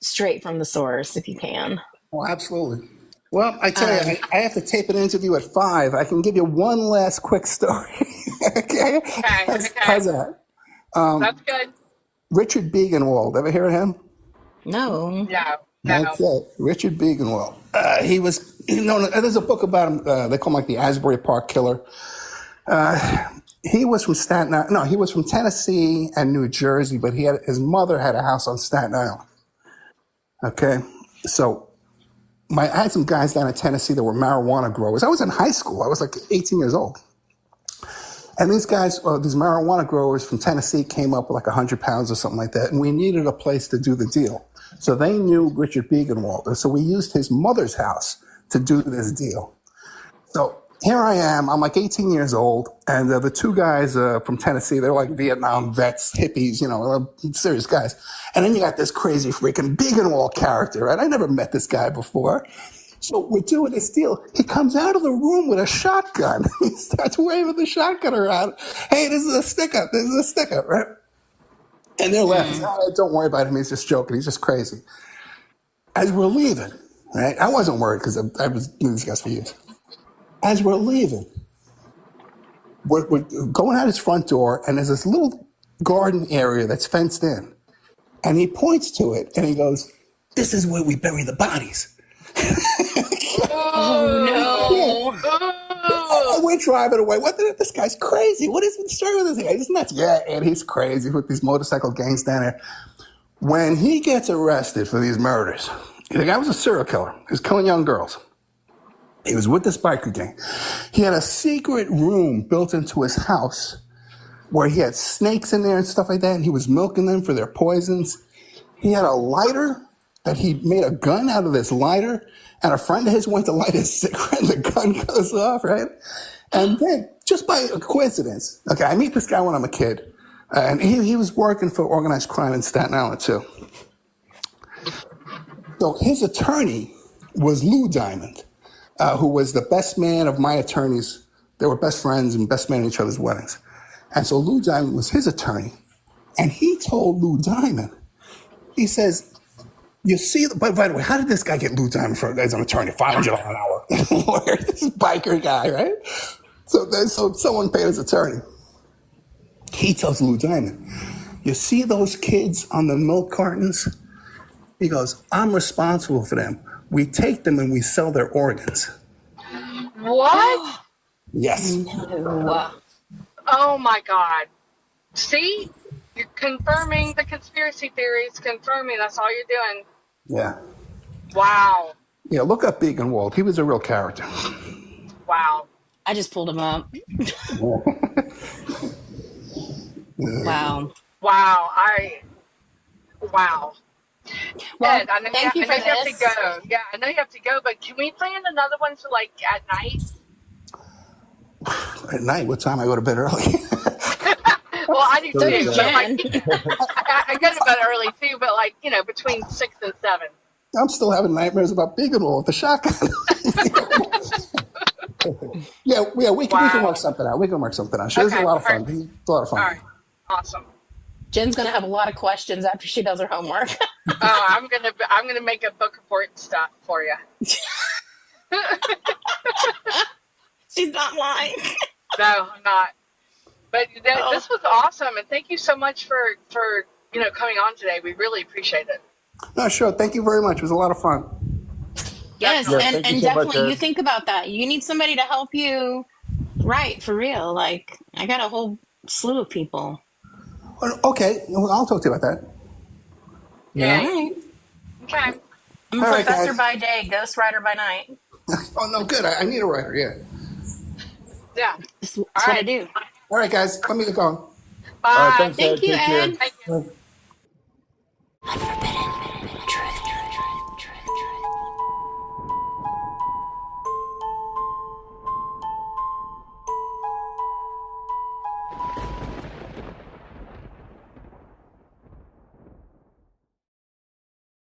straight from the source if you can. Oh, absolutely. Well, I tell you, I have to tape an interview at 5. I can give you one last quick story. Okay? How's that? That's good. Richard Biegenwald. Ever hear of him? No. No. Okay. Richard Biegenwald. He was, there's a book about him. They call him like the Asbury Park Killer. He was from he was from Tennessee and New Jersey, but his mother had a house on Staten Island. Okay. So I had some guys down in Tennessee that were marijuana growers. I was in high school. I was like 18 years old. And these guys, these marijuana growers from Tennessee came up with like 100 pounds or something like that. And we needed a place to do the deal. So they knew Richard Biegenwald. And so we used his mother's house to do this deal. So here I am. I'm like 18 years old. And the two guys from Tennessee, they're like Vietnam vets, hippies, serious guys. And then you got this crazy freaking Biegenwald character, right? I never met this guy before. So we're doing this deal. He comes out of the room with a shotgun. He starts waving the shotgun around. Hey, this is a stick-up. This is a stick-up, right? And they're laughing. Oh, don't worry about him. He's just joking. He's just crazy. As we're leaving, Right? I wasn't worried because I was knew these guys for years. As we're leaving, we're going out his front door, and there's this little garden area that's fenced in. And he points to it, and he goes, "This is where we bury the bodies." Oh no. And we're driving away. This guy's crazy. What is the story with this guy? He's nuts. Yeah, and he's crazy with these motorcycle gangs down there. When he gets arrested for these murders, the guy was a serial killer. He was killing young girls. He was with this biker gang. He had a secret room built into his house where he had snakes in there and stuff like that, and he was milking them for their poisons. He had a lighter that he made a gun out of this lighter, and a friend of his went to light his cigarette, and the gun goes off, right? And then, just by a coincidence, okay, I meet this guy when I'm a kid, and he was working for organized crime in Staten Island, too. So his attorney was Lou Diamond, who was the best man of my attorneys. They were best friends and best men at each other's weddings. And so Lou Diamond was his attorney, and he told Lou Diamond, he says, "You see, by the way, how did this guy get Lou Diamond as an attorney? $500 an hour. This biker guy, right? So someone paid his attorney. He tells Lou Diamond, "You see those kids on the milk cartons?" He goes, "I'm responsible for them. We take them and we sell their organs." What? Yes. No. Oh my God. See? You're confirming the conspiracy theories, confirming that's all you're doing. Yeah. Wow. Yeah, look up Beaconwald. He was a real character. Wow. I just pulled him up. Wow. Wow. Wow. Well, Ed, I know thank you for you have to this. go. Yeah, I know you have to go, but can we plan another one for like at night? At night, what time I go to bed early? Well, I do So too. does But like, Jen. I go to bed early too, but like, between 6 and 7. I'm still having nightmares about Beaconwald with the shotgun. yeah, we can work something out. We can work something out. It was a Okay, lot of fun. all right. It's a lot of fun. All right. Awesome. Jen's gonna have a lot of questions after she does her homework. Oh, I'm gonna make a book report stuff for you. She's not lying. No, I'm not. But this was awesome, and thank you so much for coming on today. We really appreciate it. No, sure. Thank you very much. It was a lot of fun. Yes, Yeah, and, thank you and so much, definitely you Ed. think about that. You need somebody to help you write for real. Like I got a whole slew of people. Okay, well, I'll talk to you about that. Yeah. All right. Okay. I'm a All right, professor guys. by day, ghostwriter by night. Oh, no, good. I need a writer, yeah. Yeah. That's what I do. All right, guys. Let me get going. Bye. All right, thanks, Thank Ed. you, Take care. Ed. Thank you.